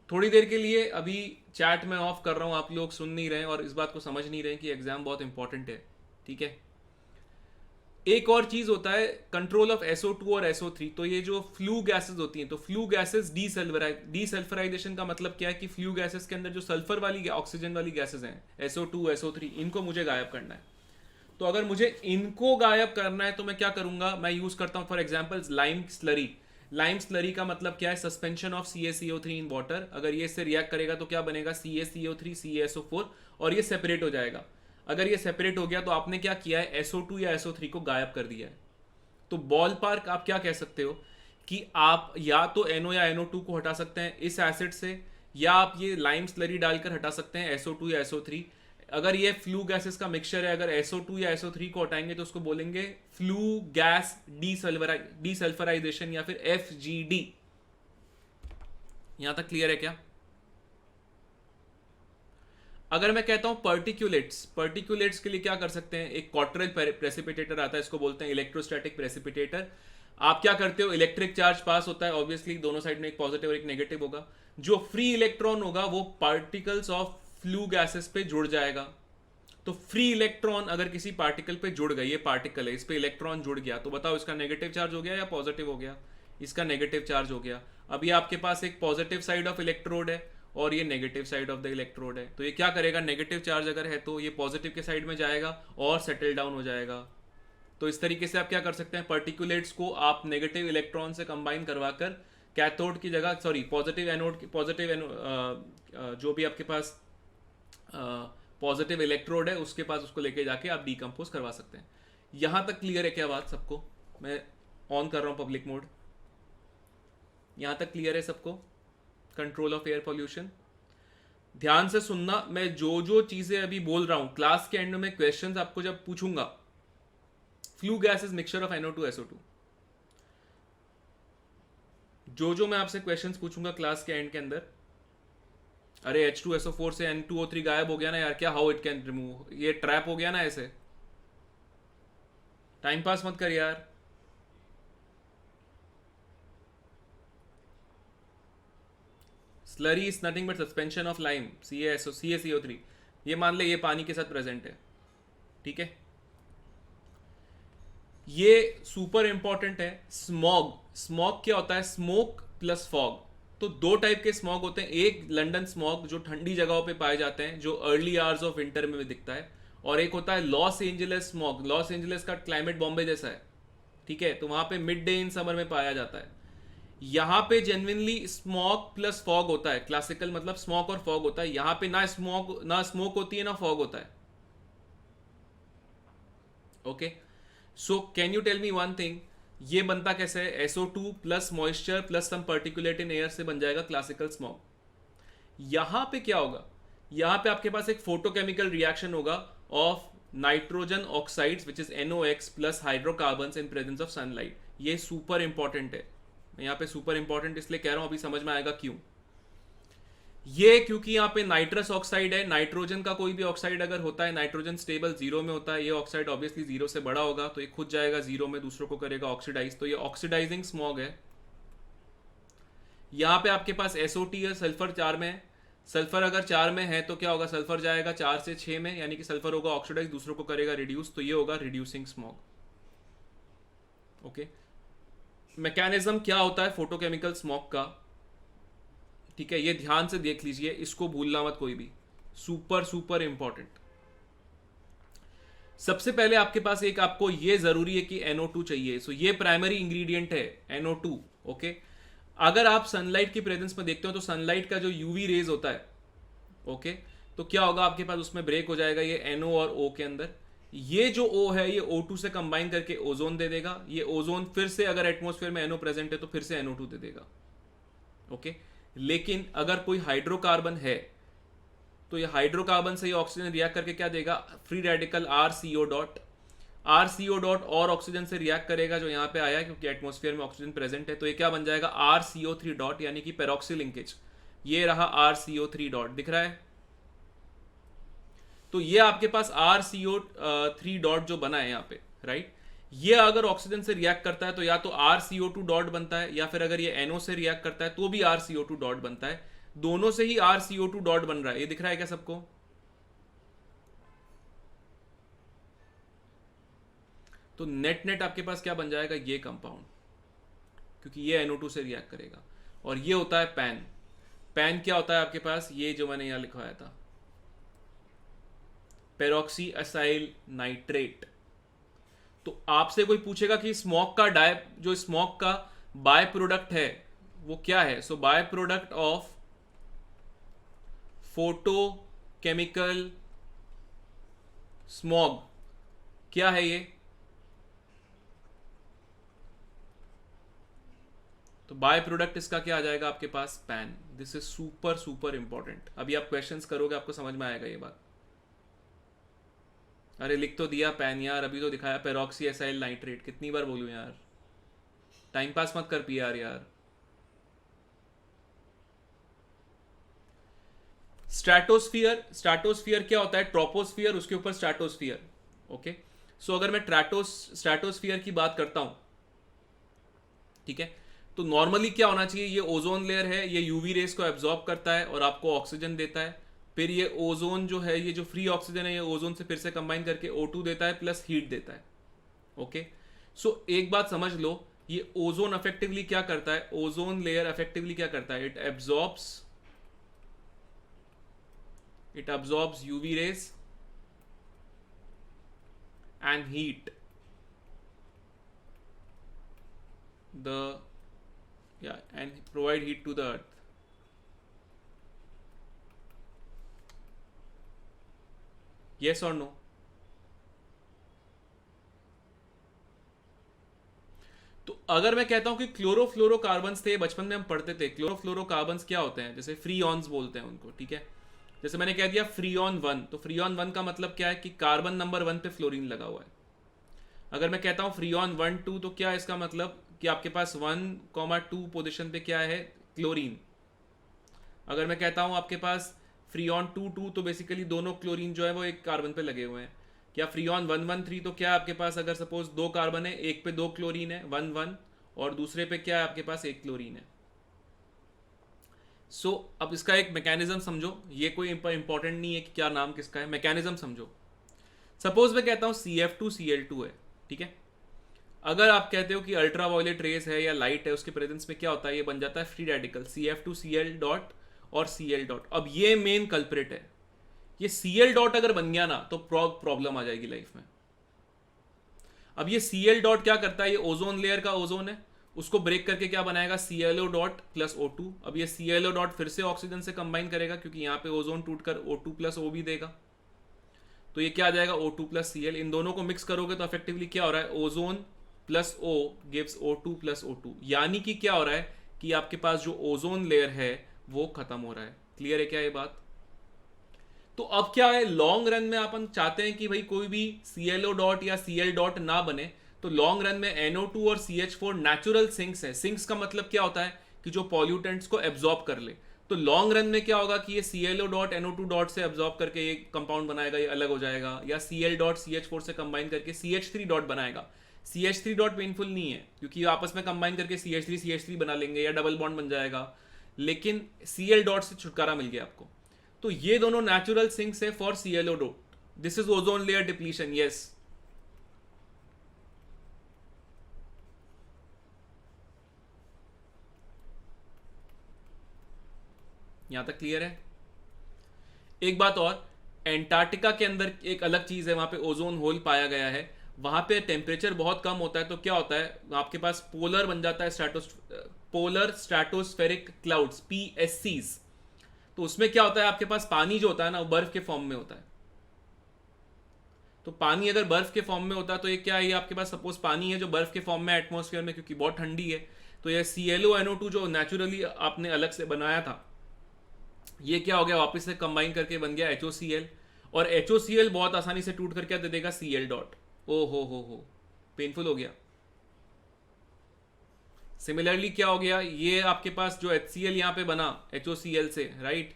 S1: थोड़ी देर के लिए अभी चैट में ऑफ कर रहा हूं, आप लोग सुन नहीं रहे और इस बात को समझ नहीं रहे कि एग्जाम बहुत इंपॉर्टेंट है। ठीक है, एक और चीज होता है कंट्रोल ऑफ SO2 और SO3। तो ये जो फ्लू गैसेस होती हैं, तो फ्लू गैसेस डीसल्फराइजेशन का मतलब क्या है कि फ्लू गैसेस के अंदर जो सल्फर वाली ऑक्सीजन वाली गैसेस हैं SO2 SO3, इनको मुझे गायब करना है। तो अगर मुझे इनको गायब करना है तो मैं क्या करूंगा? मैं यूज करता हूं for example lime slurry. Lime slurry का मतलब क्या है? Suspension of CaCO3 in water. अगर ये इससे रिएक्ट करेगा तो क्या बनेगा? CaCO3 CaSO4 और ये सेपरेट हो जाएगा। अगर ये सेपरेट हो गया तो आपने क्या किया है? SO2 या SO3 को गायब कर दिया है। तो बॉल पार्क आप क्या कह सकते हो कि आप या तो NO या NO2 को हटा सकते हैं इस एसिड से, या आप ये लाइम स्लरी डालकर हटा सकते हैं SO2 या SO3। अगर ये फ्लू गैसेस का मिक्सचर है, अगर SO2 या SO3 को हटाएंगे तो उसको बोलेंगे फ्लू गैस डीसल्फराइजेशन या फिर FGD। यहां तक क्लियर है क्या? अगर मैं कहता हूं पर्टिकुलेट्स के लिए क्या कर सकते हैं? एक क्वार्टरल प्रेसिपिटेटर आता है, इसको बोलते हैं इलेक्ट्रोस्टैटिक प्रेसिपिटेटर। आप क्या करते हो? इलेक्ट्रिक चार्ज पास होता है, ऑब्वियसली दोनों साइड में एक पॉजिटिव और एक नेगेटिव होगा। जो फ्री इलेक्ट्रॉन होगा वो पार्टिकल्स ऑफ फ्लू गैसेस पे जुड़ जाएगा। तो फ्री इलेक्ट्रॉन अगर किसी पार्टिकल पे जुड़ गई, ये पार्टिकल है, इस पे इलेक्ट्रॉन जुड़ गया, तो बताओ इसका नेगेटिव चार्ज हो गया या पॉजिटिव हो गया? इसका नेगेटिव चार्ज हो गया। अब ये आपके पास एक पॉजिटिव साइड ऑफ इलेक्ट्रोड है और ये negative side of the electrode है, तो ये क्या करेगा, नेगेटिव चार्ज अगर है तो ये पॉजिटिव के साइड में जाएगा और सेटल डाउन हो जाएगा। तो इस तरीके से आप क्या कर सकते हैं, पर्टिकुलेट्स को आप नेगेटिव इलेक्ट्रॉन से कंबाइन करवाकर कैथोड की जगह, सॉरी पॉजिटिव एनोड, जो भी आपके पास पॉजिटिव इलेक्ट्रोड है उसके पास उसको लेके जाके आप डीकम्पोज करवा सकते हैं। यहां तक क्लियर है क्या बात सबको? मैं ऑन कर रहा हूं पब्लिक मोड। यहां तक क्लियर है सबको? Control of air pollution. ध्यान से सुनना, मैं जो जो चीजें अभी बोल रहा हूं क्लास के एंड में क्वेश्चंस आपको जब पूछूंगा, flue gas is mixture of NO2 SO2, जो मैं आपसे क्वेश्चंस पूछूंगा क्लास के एंड के अंदर, अरे H2SO4 से N2O3 गायब हो गया ना यार, क्या, हाउ इट कैन रिमूव, ये ट्रैप हो गया ना, ऐसे टाइम पास मत कर यार। Slurry is nothing but suspension of lime, CaCO3, ये मान ले ये पानी के साथ प्रेजेंट है, ठीक है। ये सुपर इंपॉर्टेंट है। स्मॉग, स्मॉग क्या होता है, स्मोक प्लस फॉग। तो दो टाइप के स्मॉग होते हैं, एक लंदन स्मॉग जो ठंडी जगहों पे पाए जाते हैं, जो अर्ली आवर्स ऑफ विंटर में भी दिखता है, और एक होता है Los Angeles smog. Los Angeles का क्लाइमेट बॉम्बे जैसा है, ठीक है, तो वहां पे मिड डे इन समर में पाया जाता है। यहाँ पे जेन्युइनली स्मॉग प्लस फॉग होता है, क्लासिकल मतलब स्मॉग और फॉग होता है। यहाँ पे ना स्मोक होती है ना फॉग होता है। Okay, so can you tell me one thing, ये बनता कैसे है, SO2 plus moisture plus some particulate in air से बन जाएगा क्लासिकल स्मॉग। यहां पे क्या होगा, यहां पे आपके पास एक फोटोकेमिकल रिएक्शन होगा of nitrogen oxides which is NOx plus hydrocarbons in presence of sunlight. ये सुपर इंपॉर्टेंट है, मैं यहाँ पे सुपर इंपॉर्टेंट इसलिए कह रहा हूं, अभी समझ में आएगा क्यों। ये क्योंकि यहाँ पे नाइट्रस ऑक्साइड है, नाइट्रोजन का कोई भी ऑक्साइड अगर होता है, नाइट्रोजन स्टेबल जीरो में होता है, ये ऑक्साइड ऑब्वियसली जीरो से बड़ा होगा, तो ये खुद जाएगा जीरो में, दूसरों को करेगा ऑक्सीडाइज, तो ये ऑक्सीडाइजिंग स्मॉग है। यहाँ पे आपके पास SO2 है, सल्फर 4 में है। सल्फर अगर 4 में है तो क्या होगा, सल्फर जाएगा 4 से 6 में, यानी कि सल्फर होगा ऑक्सीडाइज, दूसरों को करेगा रिड्यूस, तो ये होगा रिड्यूसिंग स्मॉग। ओके, मैकेनिज्म क्या होता है फोटोकेमिकल स्मॉग का, ठीक है, ये ध्यान से देख लीजिए, इसको भूलना मत कोई भी, सुपर सुपर इंपॉर्टेंट। सबसे पहले आपके पास एक, आपको ये जरूरी है कि NO2 चाहिए, सो ये प्राइमरी इंग्रेडिएंट है NO2। ओके, अगर आप सनलाइट की प्रेजेंस में देखते हो तो सनलाइट का जो UV रेज होता है, ओके, तो क्या होगा आपके पास, उसमें ब्रेक हो जाएगा ये NO और O के अंदर। ये जो O है ये O2 से कंबाइन करके ओजोन दे देगा, ये ओजोन फिर से अगर एटमॉस्फेयर में NO प्रेजेंट है तो फिर से NO2 दे देगा। ओके, लेकिन अगर कोई हाइड्रोकार्बन है तो ये हाइड्रोकार्बन से ये ऑक्सीजन रिएक्ट करके क्या देगा, free radical RCO dot, RCO dot और ऑक्सीजन से रिएक्ट करेगा जो यहाँ पे आया है क्योंकि एटमॉस्फेयर में ऑक्सीजन प्रेजेंट है, तो ये क्या बन जाएगा, RCO3 डॉट, यानी कि पेरोक्सी लिंकेज। ये रहा RCO3 डॉट, दिख रहा है। तो ये आपके पास RCO3 डॉट जो बना है यहाँ पे, राइट, ये अगर ऑक्सीजन से रिएक्ट करता है तो या तो RCO2 डॉट बनता है, या फिर अगर ये NO से रिएक्ट करता है तो भी RCO2 डॉट बनता है। दोनों से ही RCO2 डॉट बन रहा है, ये दिख रहा है क्या सबको? तो नेट नेट आपके पास क्या बन जाएगा, ये कंपाउंड, क्योंकि ये NO2 से रिएक्ट करेगा। और ये होता है पैन। पैन क्या होता है आपके पास, ये जो मैंने यहां लिखवाया था, पेरोक्सी असाइल नाइट्रेट। तो आपसे कोई पूछेगा कि स्मोक का जो स्मोक का बाय प्रोडक्ट है वो क्या है, so byproduct of photochemical smog क्या है ये, तो बाय प्रोडक्ट इसका क्या आ जाएगा आपके पास, PAN. This is super super important. अभी आप क्वेश्चंस करोगे आपको समझ में आएगा ये बात। अरे लिख तो दिया पैन यार, अभी तो दिखाया पेरोक्सी एसाइल नाइट्रेट, कितनी बार बोलूं यार, टाइम पास मत कर PR यार। स्ट्रैटोस्फियर, स्ट्रैटोस्फियर क्या होता है, ट्रोपोस्फियर उसके ऊपर स्ट्रैटोस्फियर। ओके, सो अगर मैं स्ट्रैटोस्फियर की बात करता हूं, ठीक है, तो नॉर्मली क्या होना चाहिए, ये ओजोन लेयर है, ये UV रेस को एब्जॉर्ब करता है और आपको ऑक्सीजन देता है। फिर ये ओजोन जो है, ये जो फ्री ऑक्सीजन है, ये ओजोन से फिर से कंबाइन करके O2 देता है प्लस हीट देता है. ओके, सो एक बात समझ लो, ये ओजोन अफेक्टिवली क्या करता है, ओजोन लेयर अफेक्टिवली क्या करता है, it absorbs UV rays and heat the and provide heat to the earth. Yes or no? तो अगर मैं कहता हूं कि क्लोरोफ्लोरोकार्बन्स थे, बचपन में हम पढ़ते थे क्लोरोफ्लोरोकार्बन्स क्या होते हैं, जैसे फ्रीऑन्स बोलते हैं उनको, ठीक है. जैसे मैंने कह दिया फ्रीऑन 1, तो फ्रीऑन 1 का मतलब क्या है कि कार्बन नंबर 1 पे फ्लोरीन लगा हुआ है. अगर मैं कहता हूं फ्रीऑन 1 2, तो क्या इसका मतलब कि आपके पास 1,2 पोजीशन पे क्या है, क्लोरीन. अगर मैं कहता हूं आपके पास फ्रीऑन 2 2, तो बेसिकली दोनों क्लोरीन जो है वो एक कार्बन पे लगे हुए हैं. क्या फ्रीऑन 1 1 3, तो क्या आपके पास अगर सपोज 2 कार्बन है, एक पे 2 क्लोरीन है 1 1, और दूसरे पे क्या है आपके पास 1 क्लोरीन है. सो अब इसका एक मैकेनिज्म समझो, ये कोई इंपॉर्टेंट नहीं है कि क्या नाम किसका है, मैकेनिज्म समझो. सपोज मैं कहता हूं CF2Cl2 है, ठीक है. अगर आप कहते हो कि अल्ट्रा वायलेट रेस है या लाइट है, उसके प्रेजेंस में क्या होता है, ये बन जाता है फ्री रेडिकल CF2Cl डॉट और Cl डॉट. अब ये मेन कल्प्रिट है, ये Cl डॉट अगर बन गया ना तो प्रॉब्लम आ जाएगी लाइफ में. अब ये Cl डॉट क्या करता है, ये ओजोन लेयर का ओजोन है, उसको ब्रेक करके क्या बनाएगा, ClO डॉट प्लस O2. अब ये ClO डॉट फिर से ऑक्सीजन से कंबाइन करेगा, क्योंकि यहाँ पे ओजोन टूटकर O2 प्लस O भी देगा, तो ये क्या आ जाएगा O2 प्लस Cl. इन दोनों को मिक्स करोगे तो इफेक्टिवली क्या हो रहा है, ozone plus O gives O2 plus O2. यानी कि क्या हो रहा है कि आपके पास जो ओजोन लेयर है वो खत्म हो रहा है. क्लियर है क्या ये बात? तो अब क्या है, लॉन्ग रन में अपन चाहते हैं कि भाई कोई भी ClO डॉट या Cl डॉट ना बने, तो लॉन्ग रन में NO2 और CH4 नेचुरल सिंक्स है. सिंक्स का मतलब क्या होता है कि जो पॉल्यूटेंट्स को एब्जॉर्ब कर ले. तो लॉन्ग रन में क्या होगा कि ये ClO डॉट NO2 डॉट से एब्जॉर्ब करके ये कंपाउंड बनाएगा, ये अलग हो जाएगा, या Cl डॉट CH4 से कंबाइन करके CH3 डॉट बनाएगा. CH3 डॉट पेनफुल नहीं है, क्योंकि आपस में कंबाइन करके CH3 बना लेंगे या डबल बॉन्ड बन जाएगा, लेकिन Cl डॉट से छुटकारा मिल गया आपको. तो ये दोनों नेचुरल सिंक्स है for ClO dot. This is ozone layer depletion. Yes, यहां तक क्लियर है. एक बात और, एंटार्क्टिका के अंदर एक अलग चीज है, वहां पे ओजोन होल पाया गया है. वहां पे टेम्परेचर बहुत कम होता है, तो क्या होता है आपके पास पोलर बन जाता है, पोलर स्ट्रेटोस्फेरिक क्लाउड्स PSCs. तो उसमें क्या होता है, आपके पास पानी जो होता है ना वो बर्फ के फॉर्म में होता है. तो पानी अगर बर्फ के फॉर्म में होता है तो ये क्या है, ये आपके पास सपोज पानी है जो बर्फ के फॉर्म में एटमॉस्फेयर में, क्योंकि बहुत ठंडी है, तो ये ClO जो नेचुरली आपने अलग से बनाया था, ये क्या हो गया, वापस से कंबाइन करके बन गया HOCl. और HOCl बहुत आसानी से टूट कर क्या दे देगा, Cl डॉट. ओ हो पेनफुल हो गया. सिमिलरली क्या हो गया, ये आपके पास जो HCl यहाँ पे बना HOCl से, राइट,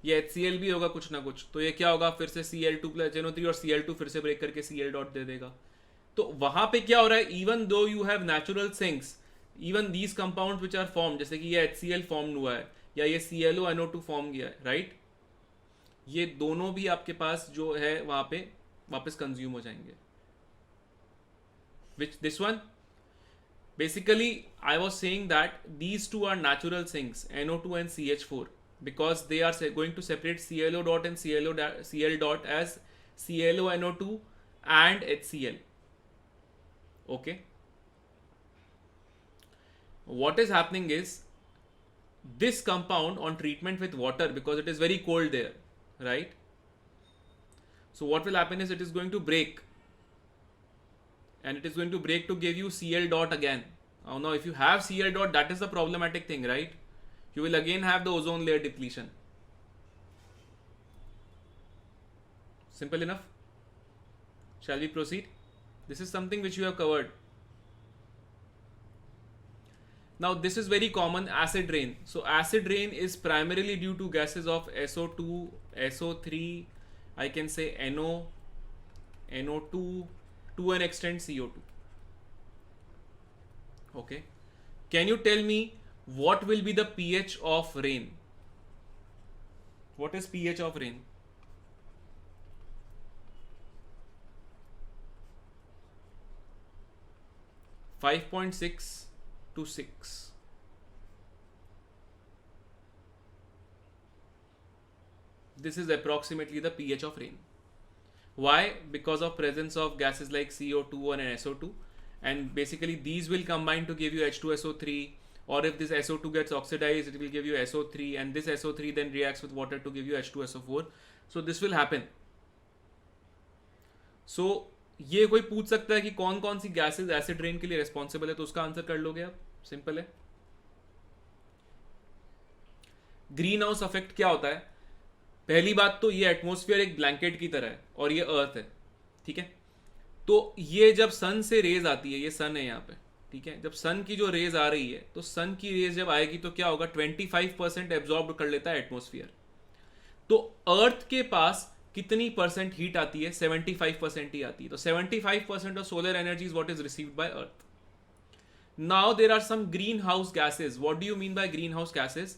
S1: ये HCl भी होगा कुछ ना कुछ, तो ये क्या होगा, फिर से Cl2 प्लस NO3 और Cl2 फिर से ब्रेक करके Cl डॉट दे देगा. तो वहां पे क्या हो रहा है, even though you have natural sinks, even these compound which are form, जैसे कि ये HCl फॉर्म हुआ है या ये ClO फॉर्म किया है, राइट, ये दोनों भी आपके पास जो है वहां पे वापस कंज्यूम हो जाएंगे. Which this one, basically I was saying that these two are natural sinks, NO2 and CH4, because they are going to separate ClO dot and Cl dot as ClO and HCl. Okay, what is happening is this compound on treatment with water, because it is very cold there, right, so what will happen is it is going to break, and it is going to break to give you Cl dot again. Now if you have Cl dot, that is the problematic thing, right, you will again have the ozone layer depletion. Simple enough. Shall we proceed? This is something which you have covered. Now this is very common, acid rain. So acid rain is primarily due to gases of SO2, SO3, I can say NO, NO2, to an extent CO2. Okay, can you tell me what will be the pH of rain? What is pH of rain? 5.6 to 6. This is approximately the pH of rain. Why? Because of presence of gases like CO2 and SO2, and basically these will combine to give you H2SO3, or if this SO2 gets oxidized, it will give you SO3, and this SO3 then reacts with water to give you H2SO4. So this will happen. So ये कोई पूछ सकता है कि कौन कौन सी गैसेज एसिड रेन के लिए रिस्पॉन्सिबल है, तो उसका आंसर कर लोगे आप, सिंपल है. ग्रीन हाउस इफेक्ट क्या होता है? पहली बात तो ये एटमॉस्फेयर एक ब्लैंकेट की तरह है और ये अर्थ है, ठीक है. तो ये जब सन से रेज आती है, ये सन है यहाँ पे, ठीक है, जब सन की जो रेज आ रही है, तो सन की रेज जब आएगी तो क्या होगा, 25% एब्जॉर्ब कर लेता है एटमॉस्फेयर. तो अर्थ के पास कितनी परसेंट हीट आती है? 75% ही आती है. तो 75% of solar energy is what is received by earth. Now there are some green house gases. What do you mean by green house gases?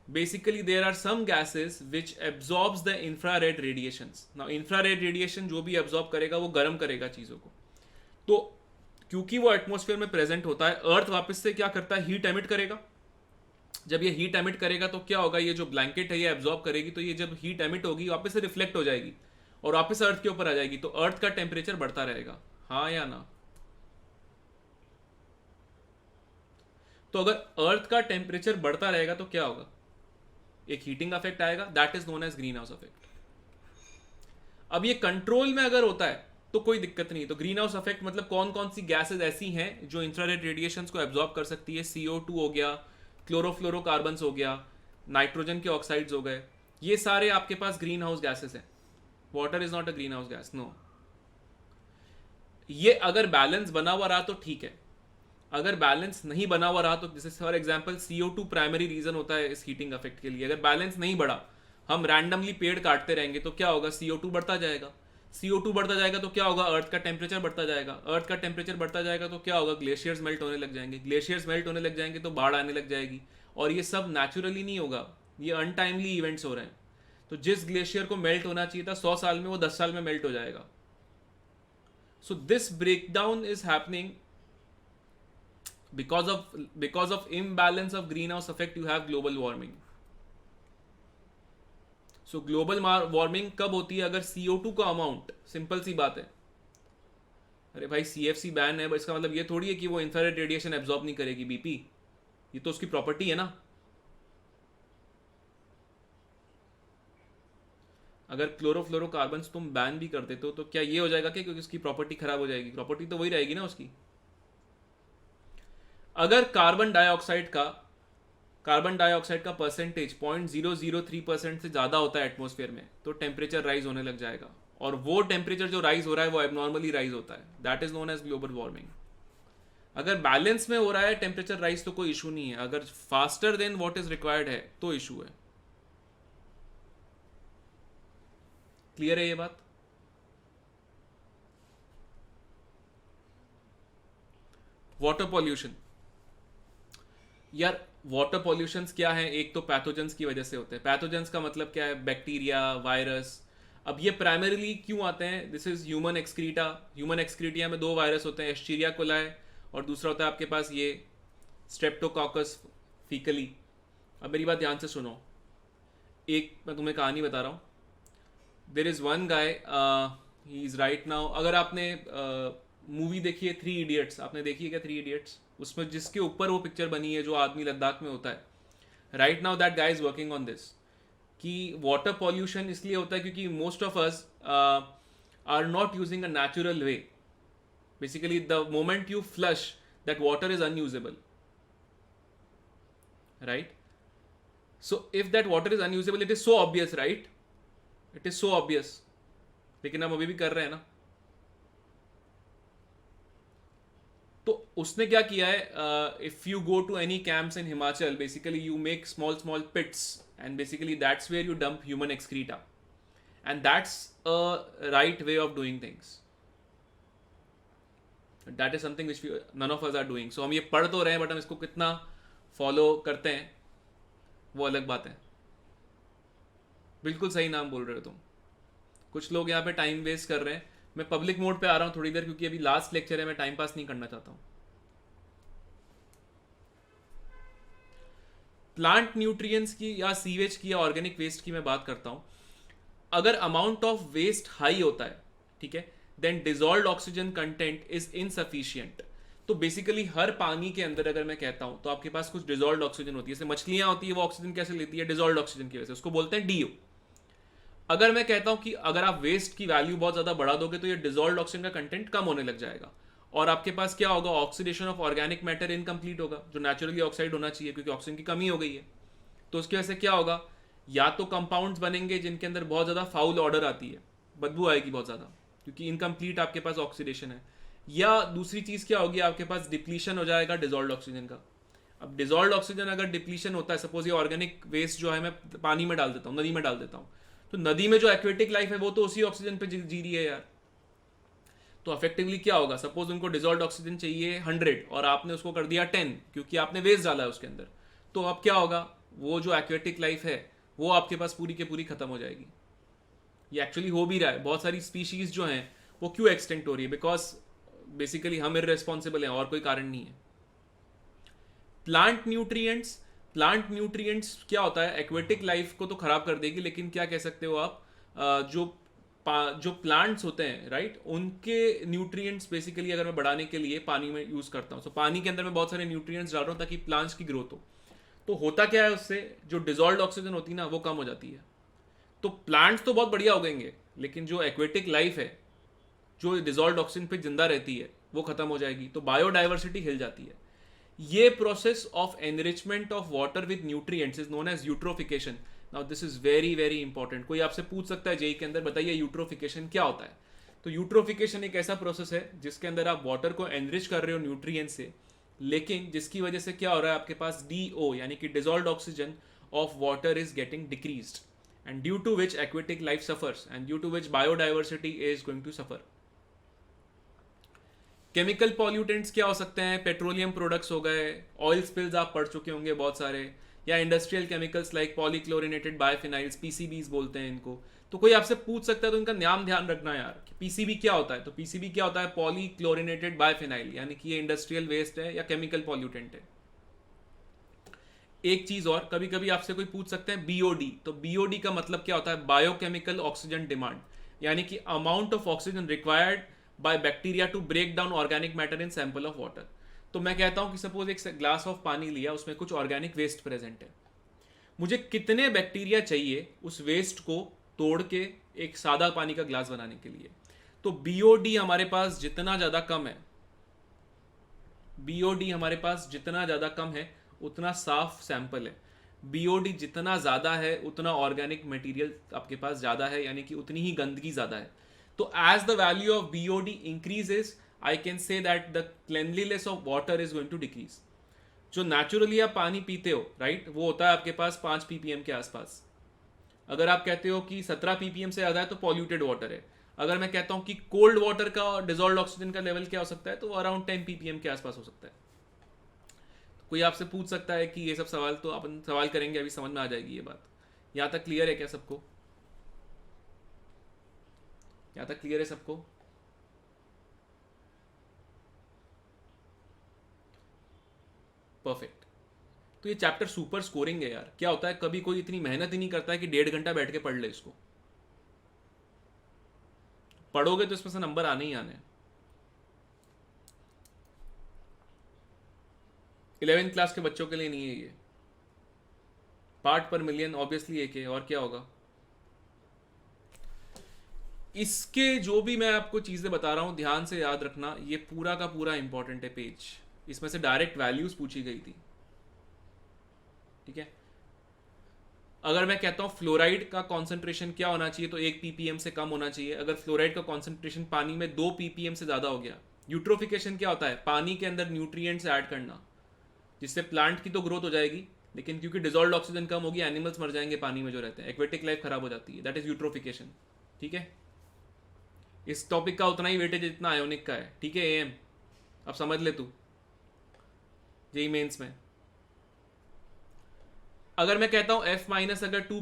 S1: Basically there are some gases which absorbs the infrared radiations. Now infrared radiation जो भी absorb करेगा वो गर्म करेगा चीज़ों को. तो क्योंकि वो एटमॉस्फेयर में प्रेजेंट होता है, अर्थ वापस से क्या करता है, हीट एमिट करेगा. जब ये हीट एमिट करेगा तो क्या होगा, ये जो ब्लैंकेट है ये एब्जॉर्ब करेगी, तो ये जब हीट एमिट होगी वापस से रिफ्लेक्ट हो जाएगी और वापस अर्थ के ऊपर आ जाएगी. तो अर्थ का टेम्परेचर बढ़ता रहेगा, हाँ या ना? तो अगर अर्थ का टेम्परेचर बढ़ता रहेगा तो क्या होगा, एक हीटिंग इफेक्ट आएगा, that is known as green house effect. अब ये कंट्रोल में अगर होता है तो कोई दिक्कत नहीं. तो ग्रीन हाउस इफेक्ट मतलब कौन कौन सी गैसेज ऐसी हैं जो इंफ्रारेड रेडिएशंस को एब्जॉर्ब कर सकती है? CO2 हो गया, क्लोरोफ्लोरोकार्बन्स हो गया, नाइट्रोजन के ऑक्साइड्स हो गए, ये सारे आपके पास ग्रीन हाउस गैसेज हैं. Water is not a green house gas, no. ये अगर बैलेंस बना हुआ रहा तो ठीक है, अगर बैलेंस नहीं बना हुआ रहा तो जैसे for example CO2 primary reason होता है इस हीटिंग इफेक्ट के लिए. अगर बैलेंस नहीं बढ़ा, हम रैंडमली पेड़ काटते रहेंगे तो क्या होगा, CO2 बढ़ता जाएगा. CO2 बढ़ता जाएगा तो क्या होगा, अर्थ का टेम्परेचर बढ़ता जाएगा. अर्थ का टेम्परेचर बढ़ता जाएगा तो क्या होगा, ग्लेशियर्स मेल्ट होने लग जाएंगे. ग्लेशियर्स मेल्ट होने लग जाएंगे तो बाढ़ आने लग जाएगी. और ये सब नेचुरली नहीं होगा, ये अनटाइमली इवेंट्स हो रहे हैं. तो जिस ग्लेशियर को मेल्ट होना चाहिए था 100 साल में, वो 10 साल में मेल्ट हो जाएगा. So this breakdown is happening because of imbalance of greenhouse effect. You have global warming. So global warming कब होती है, अगर CO2 का अमाउंट, सिंपल सी बात है, अरे भाई CFC बैन है, इसका मतलब ये थोड़ी है कि वो इंफ्रारेड रेडिएशन एब्जॉर्ब नहीं करेगी BP, ये तो उसकी प्रॉपर्टी है ना. अगर क्लोरोफ्लोरोकार्बन्स तुम बैन भी कर देते हो तो क्या ये हो जाएगा कि क्योंकि उसकी प्रॉपर्टी खराब हो जाएगी? प्रॉपर्टी तो वही रहेगी ना उसकी. अगर कार्बन डाइऑक्साइड का परसेंटेज 0.003% से ज़्यादा होता है एटमॉस्फेयर में, तो टेम्परेचर राइज होने लग जाएगा. और वो टेम्परेचर जो राइज हो रहा है वो एबनॉर्मली राइज होता है, that is known as global warming. अगर बैलेंस में हो रहा है टेम्परेचर राइज तो कोई इशू नहीं है, अगर faster than what is required है तो इशू है. क्लियर है ये बात? वाटर पॉल्यूशन, यार वाटर पॉल्यूशंस क्या है, एक तो पैथोजेंस की वजह से होते हैं. पैथोजेंस का मतलब क्या है, बैक्टीरिया, वायरस. अब ये प्राइमरीली क्यों आते हैं, this is human excreta. Human excreta में 2 वायरस होते हैं, एस्चीरिया कोलाई और दूसरा होता है आपके पास ये स्ट्रेप्टोकॉकस फीकली. अब मेरी बात ध्यान से सुनो, एक मैं तुम्हें कहानी बता रहा हूँ. There is one guy, he is right now, अगर आपने मूवी देखी है 3 इडियट्स, आपने देखी है क्या 3 इडियट्स? उसमें जिसके ऊपर वो पिक्चर बनी है, जो आदमी लद्दाख में होता है, right now that guy is working on this, कि वाटर पॉल्यूशन इसलिए होता है क्योंकि most of us are not using a natural way. Basically the moment you flush that water is unusable, right? So if that water is unusable, it is so obvious, right? It is so obvious, लेकिन हम अभी भी कर रहे हैं ना. तो उसने क्या किया है, if you go to any camps in Himachal, basically you make small small pits and basically that's where you dump human excreta, and that's a right way of doing things. That is something which none of us are doing. So हम ये पढ़ तो रहे हैं, बट हम इसको कितना फॉलो करते हैं वो अलग बात है. बिल्कुल सही नाम बोल रहे हो तुम। कुछ लोग यहाँ पे टाइम वेस्ट कर रहे हैं। मैं पब्लिक मोड पे आ रहा हूँ थोड़ी देर, क्योंकि अभी लास्ट लेक्चर है, मैं टाइम पास नहीं करना चाहता हूँ। प्लांट न्यूट्रिएंट्स की या सीवेज की या ऑर्गेनिक वेस्ट की मैं बात करता हूँ। अगर अमाउंट ऑफ वेस्ट हाई होता है, ठीक है, then dissolve oxygen content is insufficient. तो बेसिकली हर पानी के अंदर अगर मैं कहता हूं तो आपके पास कुछ डिजॉल्व ऑक्सीजन होती है। जैसे मछलियां होती है, वो ऑक्सीजन कैसे लेती है? डिजॉल्व ऑक्सीजन की वजह से, उसको बोलते हैं डीओ। अगर मैं कहता हूं कि अगर आप वेस्ट की वैल्यू बहुत ज्यादा बढ़ा दोगे तो ये डिजॉल्व ऑक्सीजन का कंटेंट कम होने लग जाएगा, और आपके पास क्या होगा? Oxidation of organic matter incomplete होगा, जो नेचुरली ऑक्साइड होना चाहिए, क्योंकि ऑक्सीजन की कमी हो गई है। तो उसकी वजह से क्या होगा? या तो कंपाउंड्स बनेंगे जिनके अंदर बहुत ज़्यादा फाउल ऑर्डर आती है, बदबू आएगी बहुत ज़्यादा, क्योंकि इनकम्प्लीट आपके पास ऑक्सीडेशन है। या दूसरी चीज़ क्या होगी? आपके पास डिप्लीशन हो जाएगा डिजॉल्व ऑक्सीजन का। अब डिजॉल्व ऑक्सीजन अगर डिप्लीशन होता है, सपोज ये ऑर्गेनिक वेस्ट जो है मैं पानी में डाल देता हूँ, नदी में डाल देता हूँ, तो नदी में जो एक्वेटिक लाइफ है वो तो उसी ऑक्सीजन पे जी रही है यार। तो अफेक्टिवली क्या होगा? सपोज उनको डिजॉल्व ऑक्सीजन चाहिए 100 और आपने उसको कर दिया 10, क्योंकि आपने वेस्ट डाला है उसके अंदर। तो अब क्या होगा? वो जो एक्वेटिक लाइफ है वो आपके पास पूरी की पूरी खत्म हो जाएगी। ये एक्चुअली हो भी रहा है। बहुत सारी स्पीशीज जो हैं वो क्यों एक्सटेंट हो रही है? बिकॉज बेसिकली हम इररेस्पॉन्सिबल हैं, और कोई कारण नहीं है। प्लांट न्यूट्रिएंट्स क्या होता है? एक्वेटिक लाइफ को तो खराब कर देगी, लेकिन क्या कह सकते हो आप, जो प्लांट्स होते हैं, राइट, उनके न्यूट्रिएंट्स बेसिकली अगर मैं बढ़ाने के लिए पानी में यूज करता हूँ, तो पानी के अंदर मैं बहुत सारे न्यूट्रिएंट्स डाल रहा हूँ ताकि प्लांट्स की ग्रोथ हो। तो होता क्या है उससे? जो डिजॉल्व ऑक्सीजन होती है ना, वो कम हो जाती है। तो प्लांट्स तो बहुत बढ़िया उगेंगे, लेकिन जो एक्वेटिक लाइफ है, जो डिजॉल्व ऑक्सीजन पे जिंदा रहती है, वो खत्म हो जाएगी। तो बायोडाइवर्सिटी हिल जाती है। ये process of enrichment of water with nutrients is known as eutrophication. Now this is very very important. कोई आपसे पूछ सकता है जेई के अंदर, बताइए यूट्रोफिकेशन क्या होता है? तो यूट्रोफिकेशन एक ऐसा प्रोसेस है जिसके अंदर आप वाटर को एनरिच कर रहे हो न्यूट्रिएंट से, लेकिन जिसकी वजह से क्या हो रहा है? आपके पास DO यानी कि dissolve oxygen of water is getting decreased, and due to which aquatic life suffers, and due to which biodiversity is going to suffer. Chemical pollutants क्या हो सकते हैं? पेट्रोलियम प्रोडक्ट्स हो गए, ऑयल स्पिल्स आप पढ़ चुके होंगे बहुत सारे, या इंडस्ट्रियल केमिकल्स लाइक पॉलीक्लोरिनेटेड बायोफिनाइल्स, PCBs बोलते हैं इनको। तो कोई आपसे पूछ सकता है तो इनका नाम ध्यान रखना यार, कि PCB क्या होता है। तो PCB क्या होता है? पॉलीक्लोरिनेटेड बायोफिनाइल, यानी कि ये इंडस्ट्रियल वेस्ट है या केमिकल पॉल्यूटेंट है। एक चीज और, कभी कभी आपसे कोई पूछ सकते हैं BOD। तो BOD का मतलब क्या होता है? बायोकेमिकल ऑक्सीजन डिमांड, यानी कि amount of oxygen required by bacteria to break down organic matter in sample of water. तो मैं कहता हूं कि सपोज एक ग्लास ऑफ पानी लिया, उसमें कुछ ऑर्गेनिक वेस्ट प्रेजेंट है, मुझे कितने बैक्टीरिया चाहिए उस वेस्ट को तोड़ के एक सादा पानी का ग्लास बनाने के लिए? तो BOD हमारे पास जितना ज्यादा कम है, BOD हमारे पास जितना ज्यादा कम है उतना साफ सैंपल है। BOD जितना ज्यादा है उतना ऑर्गेनिक मटेरियल आपके पास ज्यादा है, यानी कि उतनी ही गंदगी ज्यादा है। तो as the value of BOD increases, I can say that the cleanliness of water is going to decrease. जो नेचुरली आप पानी पीते हो, राइट, वो होता है आपके पास 5 ppm के आसपास। अगर आप कहते हो कि 17 ppm से ज़्यादा है तो पॉल्यूटेड वाटर है। अगर मैं कहता हूँ कि कोल्ड वाटर का डिजॉल्व ऑक्सीजन का लेवल क्या हो सकता है, तो वो अराउंड 10 ppm के आसपास हो सकता है। तो कोई आपसे पूछ सकता है कि ये सब सवाल तो अपन सवाल करेंगे, अभी समझ में आ जाएगी ये बात। यहाँ तक क्लियर है क्या सबको? यहाँ तक क्लियर है सबको? परफेक्ट। तो ये चैप्टर सुपर स्कोरिंग है यार। क्या होता है, कभी कोई इतनी मेहनत ही नहीं करता है कि 1.5 घंटा बैठ के पढ़ ले इसको। पढ़ोगे तो इसमें से नंबर आने ही आने हैं। 11th क्लास के बच्चों के लिए नहीं है ये। पार्ट पर मिलियन ऑब्वियसली एक है, और क्या होगा? इसके जो भी मैं आपको चीजें बता रहा हूं ध्यान से याद रखना, ये पूरा का पूरा इंपॉर्टेंट है पेज। इसमें से डायरेक्ट वैल्यूज पूछी गई थी, ठीक है। अगर मैं कहता हूं फ्लोराइड का कॉन्सेंट्रेशन क्या होना चाहिए, तो 1 ppm से कम होना चाहिए। अगर फ्लोराइड का कॉन्सेंट्रेशन पानी में 2 ppm से ज्यादा हो गया। यूट्रोफिकेशन क्या होता है? पानी के अंदर न्यूट्रिएंट्स ऐड करना, जिससे प्लांट की तो ग्रोथ हो जाएगी, लेकिन क्योंकि डिजॉल्व ऑक्सीजन कम होगी, एनिमल्स मर जाएंगे पानी में जो रहते हैं, एक्वेटिक लाइफ खराब हो जाती है। दैट इज यूट्रोफिकेशन, ठीक है। इस टॉपिक का उतना ही वेटेज जितना आयोनिक का है, ठीक है। AM अब समझ ले तू जेई मेंस में। अगर मैं कहता हूँ F माइनस अगर 2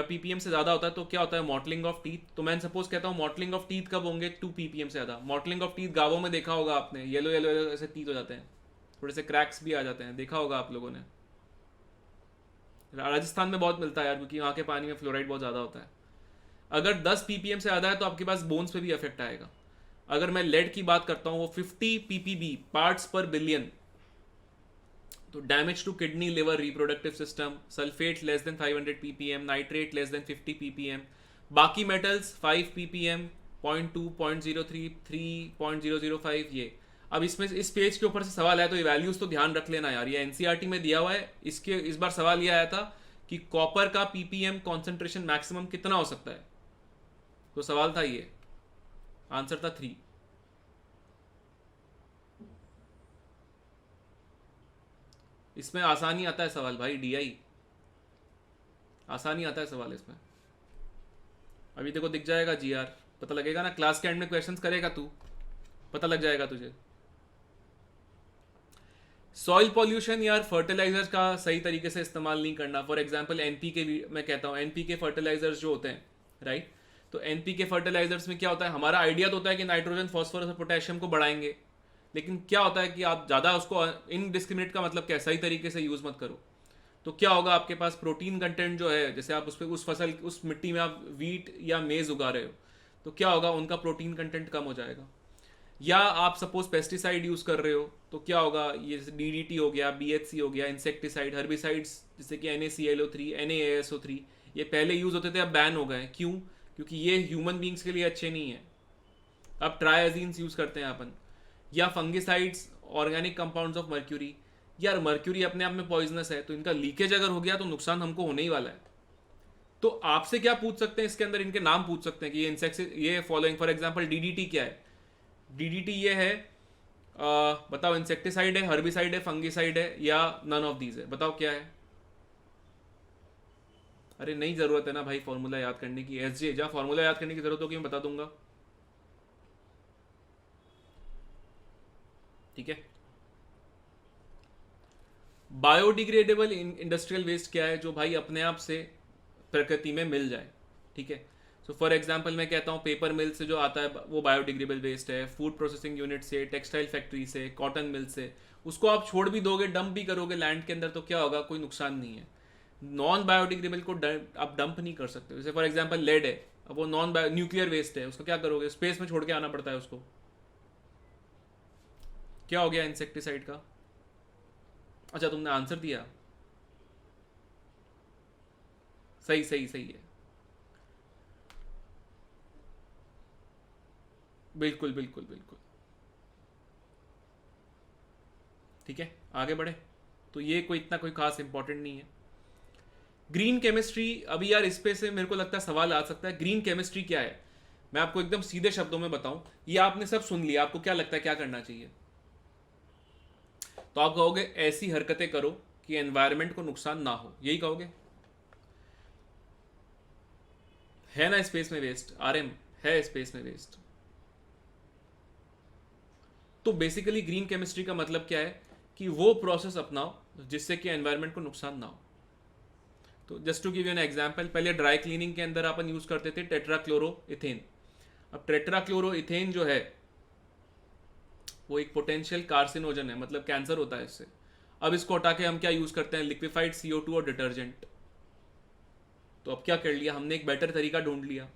S1: ppm से ज़्यादा होता है तो क्या होता है, मॉटलिंग ऑफ टीथ। तो मैं सपोज कहता हूँ मॉटलिंग ऑफ टीथ कब होंगे, 2 ppm से ज़्यादा। मॉटलिंग ऑफ टीथ गाँवों में देखा होगा आपने, येलो येलो येलो ऐसे टीथ हो जाते हैं, थोड़े से क्रैक्स भी आ जाते हैं, देखा होगा आप लोगों ने। राजस्थान में बहुत मिलता है यार, क्योंकि वहाँ के पानी में फ्लोराइड बहुत ज़्यादा होता है। अगर 10 ppm से ज़्यादा है तो आपके पास बोन्स पे भी इफेक्ट आएगा। अगर मैं लेड की बात करता हूँ, वो 50 ppb पार्ट्स पर बिलियन, तो damage to kidney, liver, reproductive system. Sulphate less than 500 ppm, nitrate less than 50 ppm। बाकी मेटल्स 5 ppm, 0.2, 0.03, 3, 0.005 ये। अब इसमें इस पेज के ऊपर से सवाल है तो ये वैल्यूज तो ध्यान रख लेना यार, ये एनसीईआरटी में दिया हुआ है। इसके इस बार सवाल ये आया था कि कॉपर का पीपीएम कॉन्सेंट्रेशन मैक्सिमम कितना हो सकता है, तो सवाल था ये, आंसर था 3। इसमें आसानी आता है सवाल भाई, डीआई आसानी आता है सवाल इसमें। अभी देखो दिख जाएगा जीआर, पता लगेगा ना, क्लास के एंड में क्वेश्चंस करेगा तू, पता लग जाएगा तुझे। सॉइल पॉल्यूशन यार, फर्टिलाइजर्स का सही तरीके से इस्तेमाल नहीं करना। फॉर एग्जांपल एनपीके, मैं कहता हूँ एनपीके फर्टिलाइजर्स जो होते हैं, राइट। तो एनपीके फर्टिलाइजर्स में क्या होता है, हमारा आइडिया तो होता है कि नाइट्रोजन, फॉस्फोरस और पोटेशियम को बढ़ाएंगे, लेकिन क्या होता है कि आप ज़्यादा उसको, इनडिस्क्रिमिनेट का मतलब क्या, सही तरीके से यूज़ मत करो, तो क्या होगा, आपके पास प्रोटीन कंटेंट जो है, जैसे आप उस पर उस फसल उस मिट्टी में आप वीट या मेज़ उगा रहे हो, तो क्या होगा, उनका प्रोटीन कंटेंट कम हो जाएगा। या आप सपोज पेस्टिसाइड यूज़ कर रहे हो तो क्या होगा, ये डीडीटी हो गया, बीएचसी हो गया, इंसेक्टिसाइड, हर्बिसाइड्स जैसे कि NaClO3, NaASO3, ये पहले यूज़ होते थे, अब बैन हो गए। क्यों? क्योंकि ये ह्यूमन बींग्स के लिए अच्छे नहीं है। अब ट्राइजीन्स यूज़ करते हैं अपन। या fungicides, organic compounds of mercury. यार मर्क्यूरी अपने आप में पॉइजनस है, तो इनका लीकेज अगर हो गया तो नुकसान हमको होने ही वाला है। तो आपसे क्या पूछ सकते हैं इसके अंदर, इनके नाम पूछ सकते हैं कि ये इंसेक्ट, ये फॉलोइंग, फॉर एग्जांपल डीडीटी क्या है, डीडीटी ये है, बताओ, इंसेक्टिसाइड है, हर्बिसाइड है, फंगिसाइड है, या नन ऑफ दीज है, बताओ क्या है। अरे नहीं जरूरत है ना भाई फॉर्मूला याद करने की, एसजे जहाँ फॉर्मूला याद करने की जरूरत होगी मैं बता दूंगा, ठीक है। बायोडिग्रेडेबल इंडस्ट्रियल वेस्ट क्या है, जो भाई अपने आप से प्रकृति में मिल जाए, ठीक है। सो फॉर एग्जांपल मैं कहता हूँ पेपर मिल से जो आता है वो बायोडिग्रेडेबल वेस्ट है, फूड प्रोसेसिंग यूनिट से, टेक्सटाइल फैक्ट्री से, कॉटन मिल से, उसको आप छोड़ भी दोगे, डंप भी करोगे लैंड के अंदर, तो क्या होगा, कोई नुकसान नहीं है। नॉन बायोडिग्रेडेबल को आप डंप नहीं कर सकते। जैसे फॉर एग्जांपल लेड है, अब वो नॉन बायो न्यूक्लियर वेस्ट है, उसको क्या करोगे, स्पेस में छोड़ के आना पड़ता है उसको। क्या हो गया इंसेक्टिसाइड का, अच्छा तुमने आंसर दिया, सही सही सही है, बिल्कुल बिल्कुल बिल्कुल, ठीक है। आगे बढ़े, तो ये कोई इतना कोई खास इंपॉर्टेंट नहीं है। ग्रीन केमिस्ट्री, अभी यार इस पे से मेरे को लगता है सवाल आ सकता है, ग्रीन केमिस्ट्री क्या है। मैं आपको एकदम सीधे शब्दों में बताऊं, ये आपने सब सुन लिया, आपको क्या लगता है क्या करना चाहिए, तो आप कहोगे ऐसी हरकतें करो कि एनवायरनमेंट को नुकसान ना हो, यही कहोगे, है ना। स्पेस में वेस्ट, आरएम है स्पेस में वेस्ट। तो बेसिकली ग्रीन केमिस्ट्री का मतलब क्या है कि वो प्रोसेस अपनाओ जिससे कि एनवायरनमेंट को नुकसान ना हो। तो just to give you an example, पहले ड्राई क्लीनिंग के अंदर अपन यूज करते थे टेट्राक्लोरोइथेन। अब टेट्राक्लोरोइथेन जो है वो एक पोटेंशियल कार्सिनोजन है, मतलब कैंसर होता है इससे। अब इसको हटा के हम क्या यूज करते हैं, लिक्विफाइड CO2 और डिटर्जेंट। तो अब क्या कर लिया हमने, एक बेटर तरीका ढूंढ लिया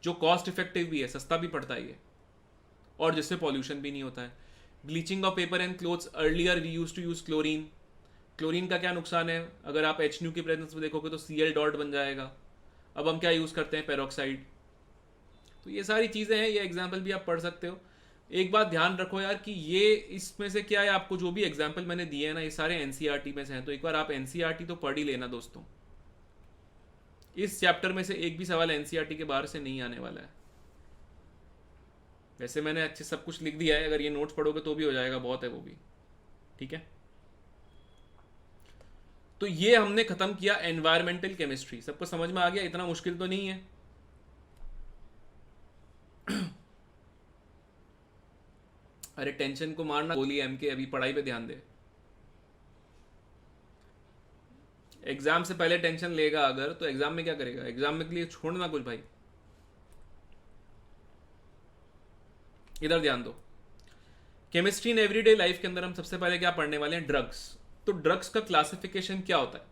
S1: जो कॉस्ट इफेक्टिव भी है, सस्ता भी पड़ता है ये, और जिससे पॉल्यूशन भी नहीं होता है। Bleaching of paper and clothes, earlier we use to use chlorine. Chlorine का क्या नुकसान है, अगर आप HNU की प्रेजेंस में देखोगे तो Cl डॉट बन जाएगा। अब हम क्या यूज़ करते हैं, पेरोक्साइड। तो ये सारी चीज़ें हैं, ये एग्जाम्पल भी आप पढ़ सकते हो। एक बात ध्यान रखो यार कि ये इसमें से क्या है, आपको जो भी एग्जाम्पल मैंने दिए हैं ना, ये सारे एनसीईआरटी में से हैं, तो एक बार आप एनसीईआरटी तो पढ़ ही लेना दोस्तों। इस चैप्टर में से एक भी सवाल एनसीईआरटी के बाहर से नहीं आने वाला है। वैसे मैंने अच्छे सब कुछ लिख दिया है, अगर ये नोट्स पढ़ोगे तो भी हो जाएगा, बहुत है वो भी, ठीक है। तो ये हमने खत्म किया एनवायरमेंटल केमिस्ट्री, सबको समझ में आ गया, इतना मुश्किल तो नहीं है। अरे टेंशन को मारना, बोली MK, अभी पढ़ाई पे ध्यान दे। एग्जाम से पहले टेंशन लेगा अगर, तो एग्जाम में क्या करेगा? एग्जाम में के लिए छोड़ना कुछ भाई। इधर ध्यान दो, केमिस्ट्री इन एवरीडे लाइफ के अंदर हम सबसे पहले क्या पढ़ने वाले हैं? ड्रग्स। तो ड्रग्स का क्लासिफिकेशन क्या होता है?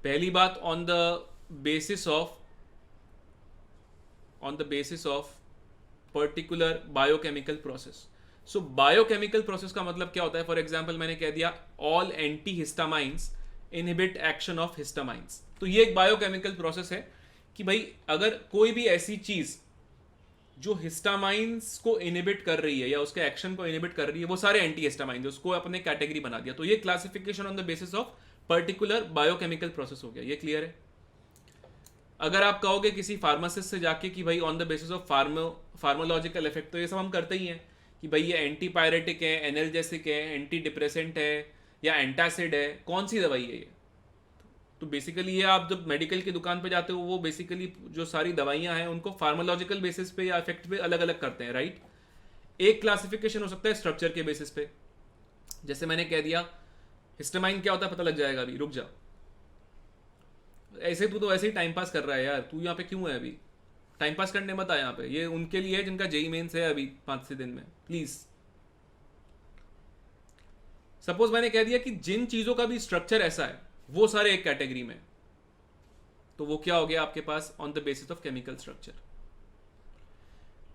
S1: पहली बात, on the basis of particular biochemical process. So biochemical process का मतलब क्या होता है? फॉर एग्जाम्पल मैंने कह दिया all antihistamines inhibit action of histamines. तो ये एक बायोकेमिकल प्रोसेस है कि भाई अगर कोई भी ऐसी चीज जो हिस्टामाइंस को इनहिबिट कर रही है या उसके एक्शन को इनहिबिट कर रही है, वो सारे एंटी हिस्टामाइंस, उसको अपने कैटेगरी बना दिया। तो ये classification on the basis of particular biochemical process हो गया। ये क्लियर है? अगर आप कहोगे किसी फार्मासिस्ट से जाके कि भाई on the basis of pharmacological effect, तो ये सब हम करते ही हैं कि भाई ये एंटीपायरेटिक है, एनाल्जेसिक है, एंटी डिप्रेसेंट है या एंटासिड है, कौन सी दवाई है ये? तो बेसिकली ये आप जब मेडिकल की दुकान पे जाते हो, वो बेसिकली जो सारी दवाइयां हैं उनको फार्मोलॉजिकल बेसिस पे या इफेक्ट पे अलग अलग करते हैं, राइट? एक क्लासिफिकेशन हो सकता है स्ट्रक्चर के बेसिस पे। जैसे मैंने कह दिया हिस्टामाइन क्या होता है, पता लग जाएगा अभी, रुक जा। ऐसे तू तो ऐसे ही टाइम पास कर रहा है यार, तू यहाँ पे क्यों है अभी? टाइम पास करने मत आ यहाँ पे, ये उनके लिए है जिनका जेई मेंस है अभी 5-6 दिन में, प्लीज। सपोज मैंने कह दिया कि जिन चीजों का भी स्ट्रक्चर ऐसा है वो सारे एक कैटेगरी में, तो वो क्या हो गया आपके पास? On the basis of chemical structure.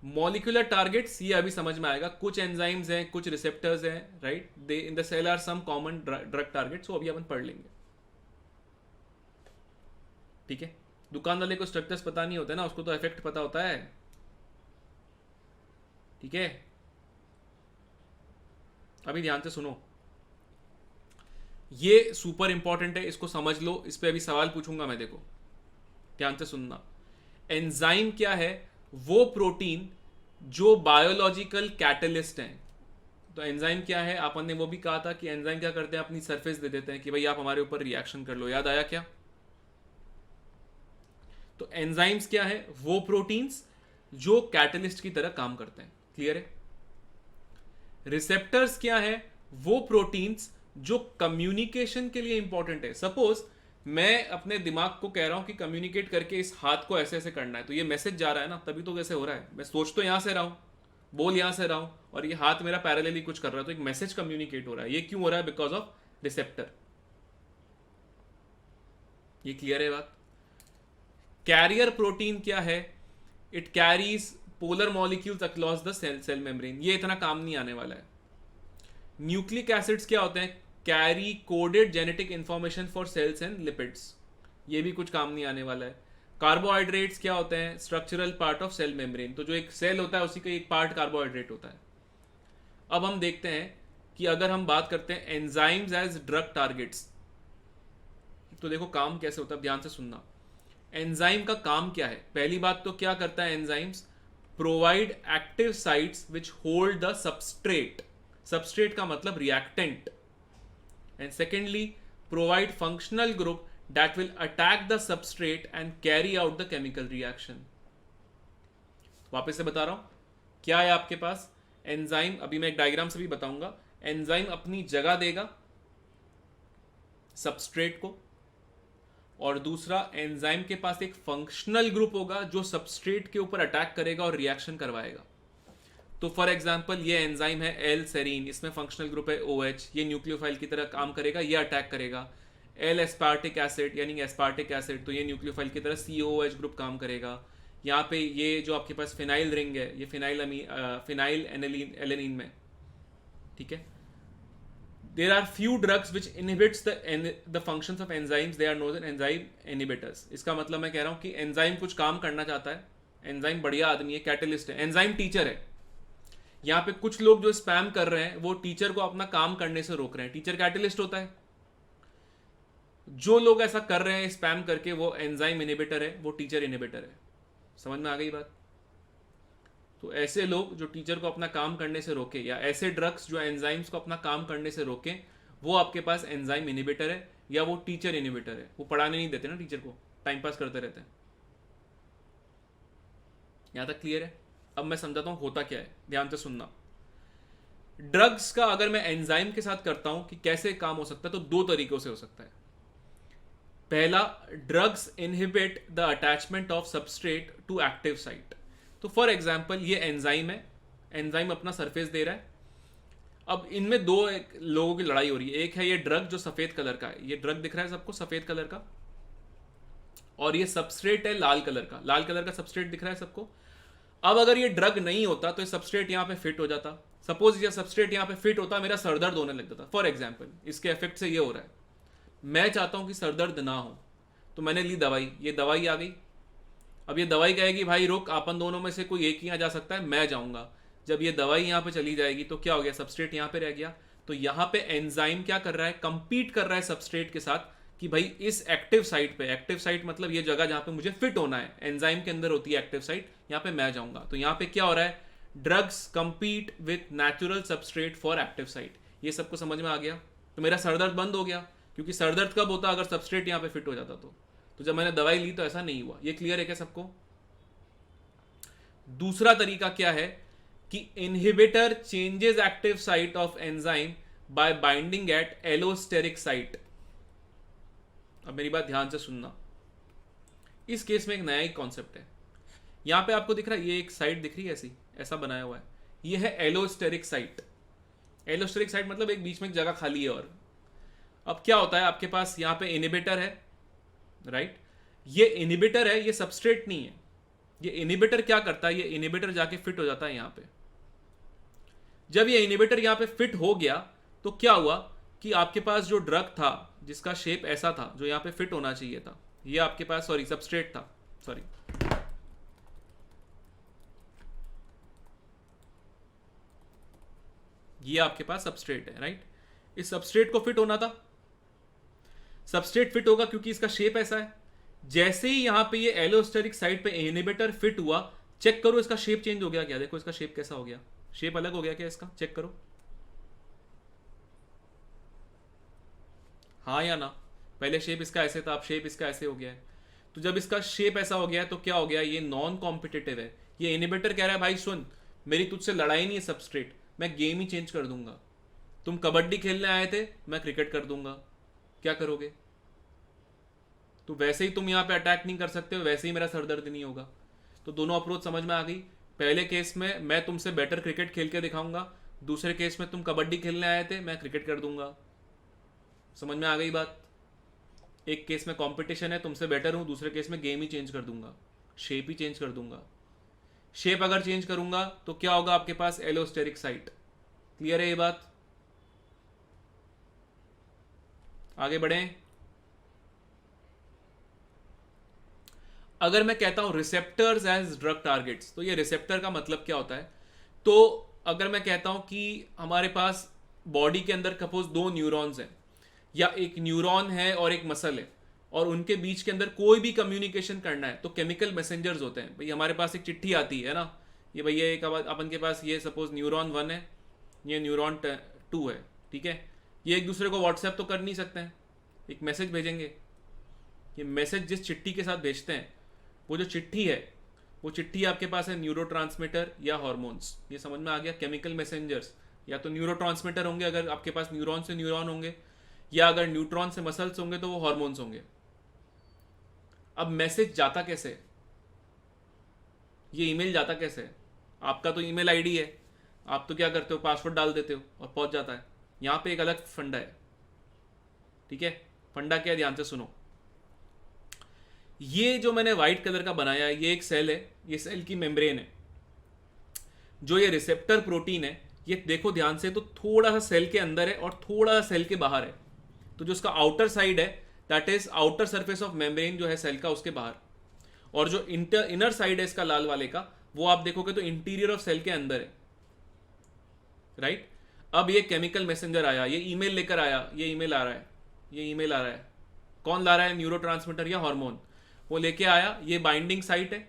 S1: Molecular targets, ये अभी समझ में आएगा। कुछ एंजाइम्स हैं, कुछ रिसेप्टर्स हैं, right? They in the cell are some common drug targets, वो अभी अपन पढ़ लेंगे, ठीक है? दुकान वाले को स्ट्रक्चर्स पता नहीं होते ना, उसको तो इफेक्ट पता होता है, ठीक है? अभी ध्यान से सुनो, ये सुपर इंपॉर्टेंट है, इसको समझ लो। इस पे अभी सवाल पूछूंगा मैं, देखो ध्यान से सुनना। एंजाइम क्या है? वो प्रोटीन जो बायोलॉजिकल कैटलिस्ट हैं। तो एंजाइम क्या है? अपन ने वो भी कहा था कि एंजाइम क्या करते हैं, अपनी सरफेस दे देते हैं कि भाई आप हमारे ऊपर रिएक्शन कर लो। याद आया क्या? तो एंजाइम्स क्या है? वो प्रोटीन्स जो कैटलिस्ट की तरह काम करते हैं। क्लियर है? रिसेप्टर्स क्या है? वो प्रोटीन्स जो कम्युनिकेशन के लिए इंपॉर्टेंट है। सपोज मैं अपने दिमाग को कह रहा हूं कि कम्युनिकेट करके इस हाथ को ऐसे ऐसे करना है, तो ये मैसेज जा रहा है ना, तभी तो कैसे हो रहा है। मैं सोच तो यहां से रहा हूं, बोल यहां से रहा हूं, और ये हाथ मेरा पैरेलली कुछ कर रहा है, तो एक मैसेज कम्युनिकेट हो रहा है। ये क्यों हो रहा है? Because of receptor. ये क्लियर है बात? कैरियर प्रोटीन क्या है? It carries polar molecules across the cell membrane. ये इतना काम नहीं आने वाला है। न्यूक्लिक एसिड्स क्या होते हैं? Carry coded genetic information for cells and lipids. ये भी कुछ काम नहीं आने वाला है। कार्बोहाइड्रेट्स क्या होते हैं? Structural part of cell membrane. तो जो एक सेल होता है उसी का एक पार्ट कार्बोहाइड्रेट होता है। अब हम देखते हैं कि अगर हम बात करते हैं एंजाइम्स एज ड्रग टारगेट्स, तो देखो काम कैसे होता है, ध्यान से सुनना। एंजाइम का काम क्या है? पहली बात तो क्या करता है enzymes? Provide active sites which hold the substrate. Substrate का मतलब reactant. And secondly provide functional group that will attack the substrate and carry out the chemical reaction. वापस से बता रहा हूं क्या है आपके पास। एंजाइम, अभी मैं एक डायग्राम से भी बताऊंगा। एंजाइम अपनी जगह देगा सबस्ट्रेट को, और दूसरा एंजाइम के पास एक फंक्शनल ग्रुप होगा जो सबस्ट्रेट के ऊपर अटैक करेगा और रिएक्शन करवाएगा। तो फॉर एग्जांपल ये एंजाइम है एल सेरीन, इसमें फंक्शनल ग्रुप है OH, ये न्यूक्लियोफाइल की तरह काम करेगा, ये अटैक करेगा। एल एस्पार्टिक एसिड यानी एस्पार्टिक एसिड, तो ये न्यूक्लियोफाइल की तरह COOH ग्रुप काम करेगा। यहाँ पे ये जो आपके पास फिनाइल रिंग है, ये फिनाइल एलेनिन में, ठीक है। There are few drugs which inhibits the functions of enzymes. They are known as enzyme inhibitors. इसका मतलब मैं कह रहा हूँ कि एंजाइम कुछ काम करना चाहता है, एंजाइम बढ़िया आदमी है, कैटलिस्ट है, एंजाइम टीचर है। यहाँ पे कुछ लोग जो स्पैम कर रहे हैं वो टीचर को अपना काम करने से रोक रहे हैं। टीचर कैटलिस्ट होता है। जो लोग ऐसा कर रहे हैं स्पैम करके, वो एंजाइम इनहिबिटर है, वो टीचर इनहिबिटर है। समझ में आ गई बात? तो ऐसे लोग जो टीचर को अपना काम करने से रोके, या ऐसे ड्रग्स जो एंजाइम्स को अपना काम करने से रोके, वो आपके पास एंजाइम इनहिबिटर है या वो टीचर इनहिबिटर है। वो पढ़ाने नहीं देते ना टीचर को, टाइम पास करते रहते हैं। यहां तक क्लियर है? अब मैं समझाता हूं होता क्या है, ध्यान से सुनना। ड्रग्स का अगर मैं एंजाइम के साथ करता हूं कि कैसे काम हो सकता है, तो दो तरीकों से हो सकता है। पहला, drugs inhibit the attachment of substrate to active site. तो फॉर एग्जांपल ये एंजाइम है, एंजाइम अपना सरफेस दे रहा है। अब इनमें दो लोगों की लड़ाई हो रही है। एक है ये ड्रग जो सफेद कलर का है, ये ड्रग दिख रहा है सबको सफेद कलर का, और ये सबस्ट्रेट है लाल कलर का, लाल कलर का सबस्ट्रेट दिख रहा है सबको। अब अगर ये ड्रग नहीं होता तो ये सबस्ट्रेट यहाँ पे फिट हो जाता। सपोज ये सबस्ट्रेट यहाँ पे फिट होता, मेरा सरदर्द होने लग जाता फॉर एग्जाम्पल, इसके इफेक्ट से ये हो रहा है। मैं चाहता हूँ कि सरदर्द ना हो, तो मैंने ली दवाई, ये दवाई आ गई। अब ये दवाई कहेगी भाई रुक, अपन दोनों में से कोई एक ही यहाँ जा सकता है, मैं जाऊँगा। जब ये दवाई यहाँ पे चली जाएगी तो क्या हो गया, सबस्ट्रेट यहाँ पे रह गया। तो यहाँ पे एंजाइम क्या कर रहा है, कंपीट कर रहा है सबस्ट्रेट के साथ कि भाई इस एक्टिव साइट पे, एक्टिव साइट मतलब ये जगह जहाँ पे मुझे फिट होना है, एंजाइम के अंदर होती है एक्टिव साइट, यहाँ पे मैं जाऊँगा। तो यहाँ पे क्या हो रहा है, drugs compete with natural substrate for active site. ये सबको समझ में आ गया। तो मेरा सरदर्द बंद हो गया, क्योंकि सरदर्द कब होता अगर सबस्ट्रेट यहाँ पे फिट हो जाता तो जब मैंने दवाई ली तो ऐसा नहीं हुआ। ये क्लियर है क्या सबको? दूसरा तरीका क्या है कि inhibitor changes active site of enzyme by binding at allosteric site. अब मेरी बात ध्यान से सुनना, इस केस में एक नया ही कॉन्सेप्ट है। यहां पे आपको दिख रहा है, ये एक साइट दिख रही है ऐसी, ऐसा बनाया हुआ है, ये है एलोस्टेरिक साइट। एलोस्टेरिक साइट मतलब एक बीच में एक जगह खाली है। और अब क्या होता है, आपके पास यहाँ पे इनहिबिटर है, राइट। ये इनहिबिटर है, ये सबस्ट्रेट नहीं है। ये इनहिबिटर क्या करता है, ये इनहिबिटर जाके फिट हो जाता है यहाँ पे। जब ये इनहिबिटर यहाँ पे फिट हो गया तो क्या हुआ कि आपके पास जो ड्रग था जिसका शेप ऐसा था, जो यहाँ पे फिट होना चाहिए था, ये आपके पास सॉरी सबस्ट्रेट था, सॉरी ये आपके पास सबस्ट्रेट है, राइट। इस सबस्ट्रेट को फिट होना था, सबस्ट्रेट फिट होगा क्योंकि इसका शेप ऐसा है। जैसे ही यहां पे ये एलोस्टेरिक साइट पे इनहिबिटर फिट हुआ, चेक करो इसका शेप चेंज हो गया क्या, देखो इसका शेप कैसा हो गया, शेप अलग हो गया क्या इसका, चेक करो हाँ या ना। पहले शेप इसका ऐसे था, अब शेप इसका ऐसे हो गया है। तो जब इसका शेप ऐसा हो गया है तो क्या हो गया, ये नॉन कॉम्पिटिटिव है। ये इनहिबिटर कह रहा है भाई सुन, मेरी तुझसे लड़ाई नहीं है सबस्ट्रेट, मैं गेम ही चेंज कर दूंगा। तुम कबड्डी खेलने आए थे, मैं क्रिकेट कर दूंगा, क्या करोगे? तो वैसे ही तुम यहाँ पे अटैक नहीं कर सकते हो, वैसे ही मेरा सरदर्द नहीं होगा। तो दोनों अप्रोच समझ में आ गई। पहले केस में मैं तुमसे बेटर क्रिकेट खेल के दिखाऊंगा, दूसरे केस में तुम कबड्डी खेलने आए थे, मैं क्रिकेट कर दूंगा। समझ में आ गई बात? एक केस में कंपटीशन है, तुमसे बेटर हूं, दूसरे केस में गेम ही चेंज कर दूंगा, शेप ही चेंज कर दूंगा। शेप अगर चेंज करूंगा तो क्या होगा, आपके पास एलोस्टेरिक साइट। क्लियर है ये बात? आगे बढ़ें। अगर मैं कहता हूं रिसेप्टर्स एज ड्रग टारगेट्स, तो ये रिसेप्टर का मतलब क्या होता है? तो अगर मैं कहता हूं कि हमारे पास बॉडी के अंदर सपोज दो न्यूरॉन्स हैं, या एक न्यूरॉन है और एक मसल है, और उनके बीच के अंदर कोई भी कम्युनिकेशन करना है तो केमिकल मैसेंजर्स होते हैं। भाई हमारे पास एक चिट्ठी आती है ना, ये भैया एक अपन के पास ये सपोज न्यूरॉन 1 है, ये न्यूरॉन 2 है, ठीक है। ये एक दूसरे को व्हाट्सएप तो कर नहीं सकते हैं, एक मैसेज भेजेंगे। ये मैसेज जिस चिट्ठी के साथ भेजते हैं, वो जो चिट्ठी है, वो चिट्ठी आपके पास है न्यूरोट्रांसमीटर या हार्मोन्स। ये समझ में आ गया, केमिकल मैसेंजर्स। या तो न्यूरोट्रांसमीटर होंगे अगर आपके पास न्यूरॉन से न्यूरॉन होंगे, या अगर न्यूट्रॉन से मसल्स होंगे तो वो हार्मोन्स होंगे। अब मैसेज जाता कैसे है? ये ईमेल जाता कैसे है? आपका तो ईमेल आईडी है, आप तो क्या करते हो, पासवर्ड डाल देते हो और पहुंच जाता है। यहां पे एक अलग फंडा है, ठीक है। फंडा क्या है, ध्यान से सुनो। ये जो मैंने व्हाइट कलर का बनाया है, ये एक सेल है, ये सेल की मेम्ब्रेन है। जो ये रिसेप्टर प्रोटीन है, ये देखो ध्यान से, तो थोड़ा सा सेल के अंदर है और थोड़ा सा सेल के बाहर है। तो जो उसका आउटर साइड है, that is outer surface of membrane जो है सेल का, उसके बाहर। और जो इनर साइड है इसका लाल वाले का, वो आप देखोगे तो इंटीरियर ऑफ सेल के अंदर है, राइट। अब ये केमिकल मैसेंजर आया, ये ईमेल लेकर आया, ये ईमेल आ रहा है, ये ईमेल आ रहा है। कौन ला रहा है, न्यूरोट्रांसमीटर या हार्मोन? वो लेके आया, ये बाइंडिंग साइट है,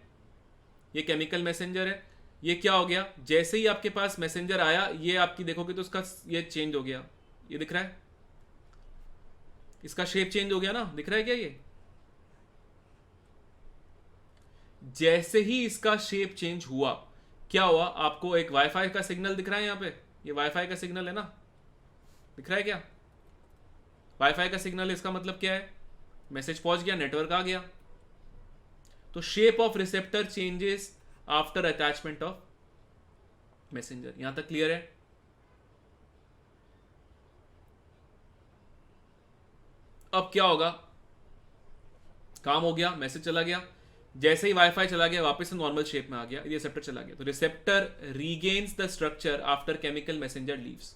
S1: ये केमिकल मैसेंजर है। ये क्या हो गया, जैसे ही आपके पास मैसेंजर आया, ये आपकी देखोगे तो उसका ये चेंज हो गया, ये दिख रहा है, इसका शेप चेंज हो गया ना, दिख रहा है क्या ये? जैसे ही इसका शेप चेंज हुआ, क्या हुआ, आपको एक वाईफाई का सिग्नल दिख रहा है यहाँ पे, ये वाईफाई का सिग्नल है ना, दिख रहा है क्या? वाईफाई का सिग्नल, इसका मतलब क्या है, मैसेज पहुंच गया, नेटवर्क आ गया। तो shape of receptor changes after attachment of messenger. यहां तक क्लियर है? अब क्या होगा, काम हो गया, मैसेज चला गया, जैसे ही वाईफाई चला गया वापस से नॉर्मल शेप में आ गया, रिसेप्टर चला गया। तो receptor regains the structure after chemical messenger leaves.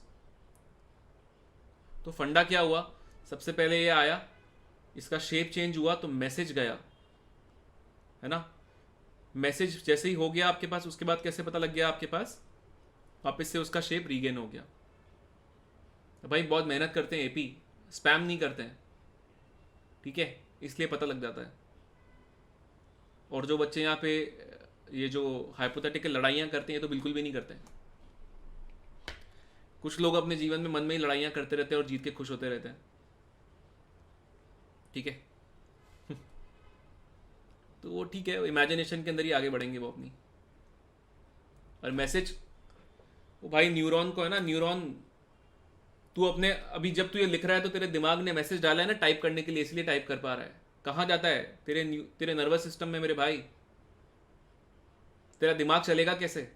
S1: तो फंडा क्या हुआ, सबसे पहले ये आया, इसका शेप चेंज हुआ तो मैसेज गया, है ना। मैसेज जैसे ही हो गया आपके पास, उसके बाद कैसे पता लग गया आपके पास, वापस से उसका शेप रीगेन हो गया। तो भाई बहुत मेहनत करते हैं एपी, स्पैम नहीं करते हैं, ठीक है, इसलिए पता लग जाता है। और जो बच्चे यहाँ पे ये जो हाइपोथेटिकल लड़ाइयाँ करते हैं, ये तो बिल्कुल भी नहीं करते हैं। कुछ लोग अपने जीवन में मन में ही लड़ाइयाँ करते रहते हैं और जीत के खुश होते रहते हैं, ठीक है। तो वो ठीक है, इमेजिनेशन के अंदर ही आगे बढ़ेंगे वो अपनी। और मैसेज, वो भाई न्यूरॉन को है ना, न्यूरॉन तू अपने, अभी जब तू ये लिख रहा है तो तेरे दिमाग ने मैसेज डाला है ना टाइप करने के लिए, इसलिए टाइप कर पा रहा है। कहाँ जाता है, तेरे नर्वस सिस्टम में मेरे भाई। तेरा दिमाग चलेगा कैसे?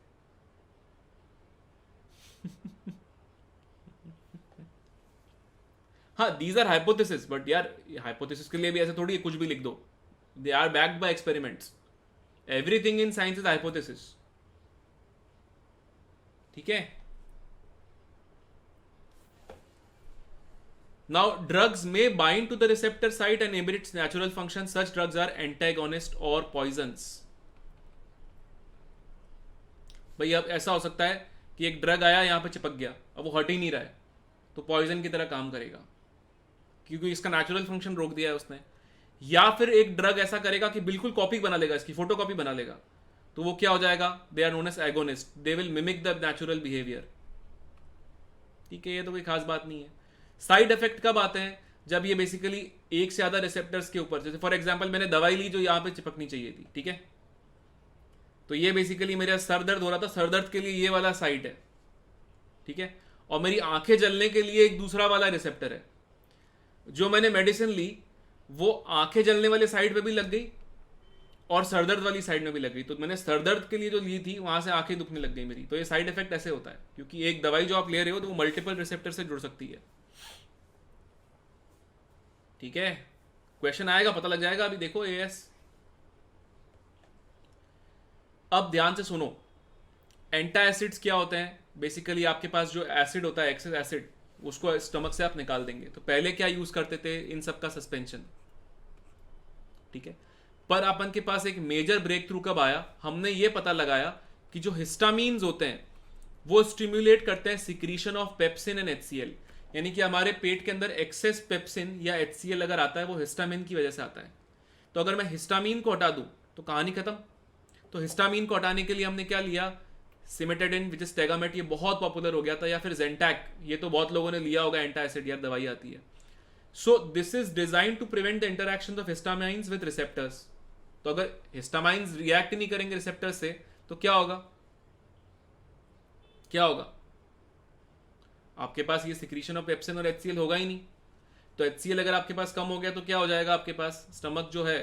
S1: हाँ, दीज आर हाइपोथेसिस, बट यार हाइपोथेसिस के लिए भी ऐसे थोड़ी कुछ भी लिख दो। They are backed by experiments. Everything in science is hypothesis, ठीक है। Now, drugs may bind to the receptor site and inhibit its natural function. Such drugs are antagonist or poisons. भाई अब ऐसा हो सकता है कि एक ड्रग आया यहाँ पे चिपक गया, अब वो हट ही नहीं रहा है, तो पॉइजन की तरह काम करेगा क्योंकि इसका नेचुरल फंक्शन रोक दिया है उसने। या फिर एक ड्रग ऐसा करेगा कि बिल्कुल कॉपी बना लेगा, इसकी फोटो कॉपी बना लेगा, तो वो क्या हो जाएगा, they are known as agonist, they will mimic the natural behaviour, ठीक है। ये तो कोई खास बात नहीं है। साइड इफेक्ट कब आते हैं, जब ये बेसिकली एक से ज्यादा रिसेप्टर्स के ऊपर, जैसे फॉर एग्जांपल मैंने दवाई ली जो यहाँ पे चिपकनी चाहिए थी, ठीक है, तो ये बेसिकली मेरा सर दर्द हो रहा था, सर दर्द के लिए ये वाला साइट है, ठीक है, और मेरी आंखें जलने के लिए एक दूसरा वाला रिसेप्टर है। जो मैंने मेडिसिन ली वो आंखें जलने वाले साइड पे भी लग गई और सरदर्द वाली साइड में भी लग गई, तो मैंने सरदर्द के लिए जो ली थी वहां से आंखें दुखने लग गई मेरी। तो ये साइड इफेक्ट ऐसे होता है क्योंकि एक दवाई जो आप ले रहे हो तो वो मल्टीपल रिसेप्टर से जुड़ सकती है, ठीक है। क्वेश्चन आएगा, पता लग जाएगा। अभी देखो एएस, अब ध्यान से सुनो, एंटासिड्स क्या होते हैं। बेसिकली आपके पास जो एसिड होता है, एक्सेस एसिड, उसको स्टमक से आप निकाल देंगे। तो पहले क्या यूज करते थे, इन सब का सस्पेंशन, ठीक है। पर अपन के पास एक मेजर ब्रेक थ्रू कब आया, हमने ये पता लगाया कि जो हिस्टामीन्स होते हैं वो स्टिम्युलेट करते हैं secretion of pepsin and HCL, यानी कि हमारे पेट के अंदर एक्सेस पेप्सिन या एचसीएल अगर आता है वो हिस्टामिन की वजह से आता है। तो अगर मैं हिस्टामिन को हटा दूं तो कहानी खत्म। तो हिस्टामिन को हटाने के लिए हमने क्या लिया, सिमेटेडिन विच इज टेगामेट, ये बहुत पॉपुलर हो गया था, या फिर जेंटैक, ये तो बहुत लोगों ने लिया होगा, एंटासिड यार दवाई आती है। So this is design to prevent the interaction of histamines with receptors. तो अगर हिस्टामाइंस रिएक्ट नहीं करेंगे रिसेप्टर से तो क्या होगा, क्या होगा, आपके पास ये सिक्रीशन ऑफ पेप्सिन और एचसीएल होगा ही नहीं। तो एचसीएल अगर आपके पास कम हो गया तो क्या हो जाएगा, आपके पास स्टमक जो है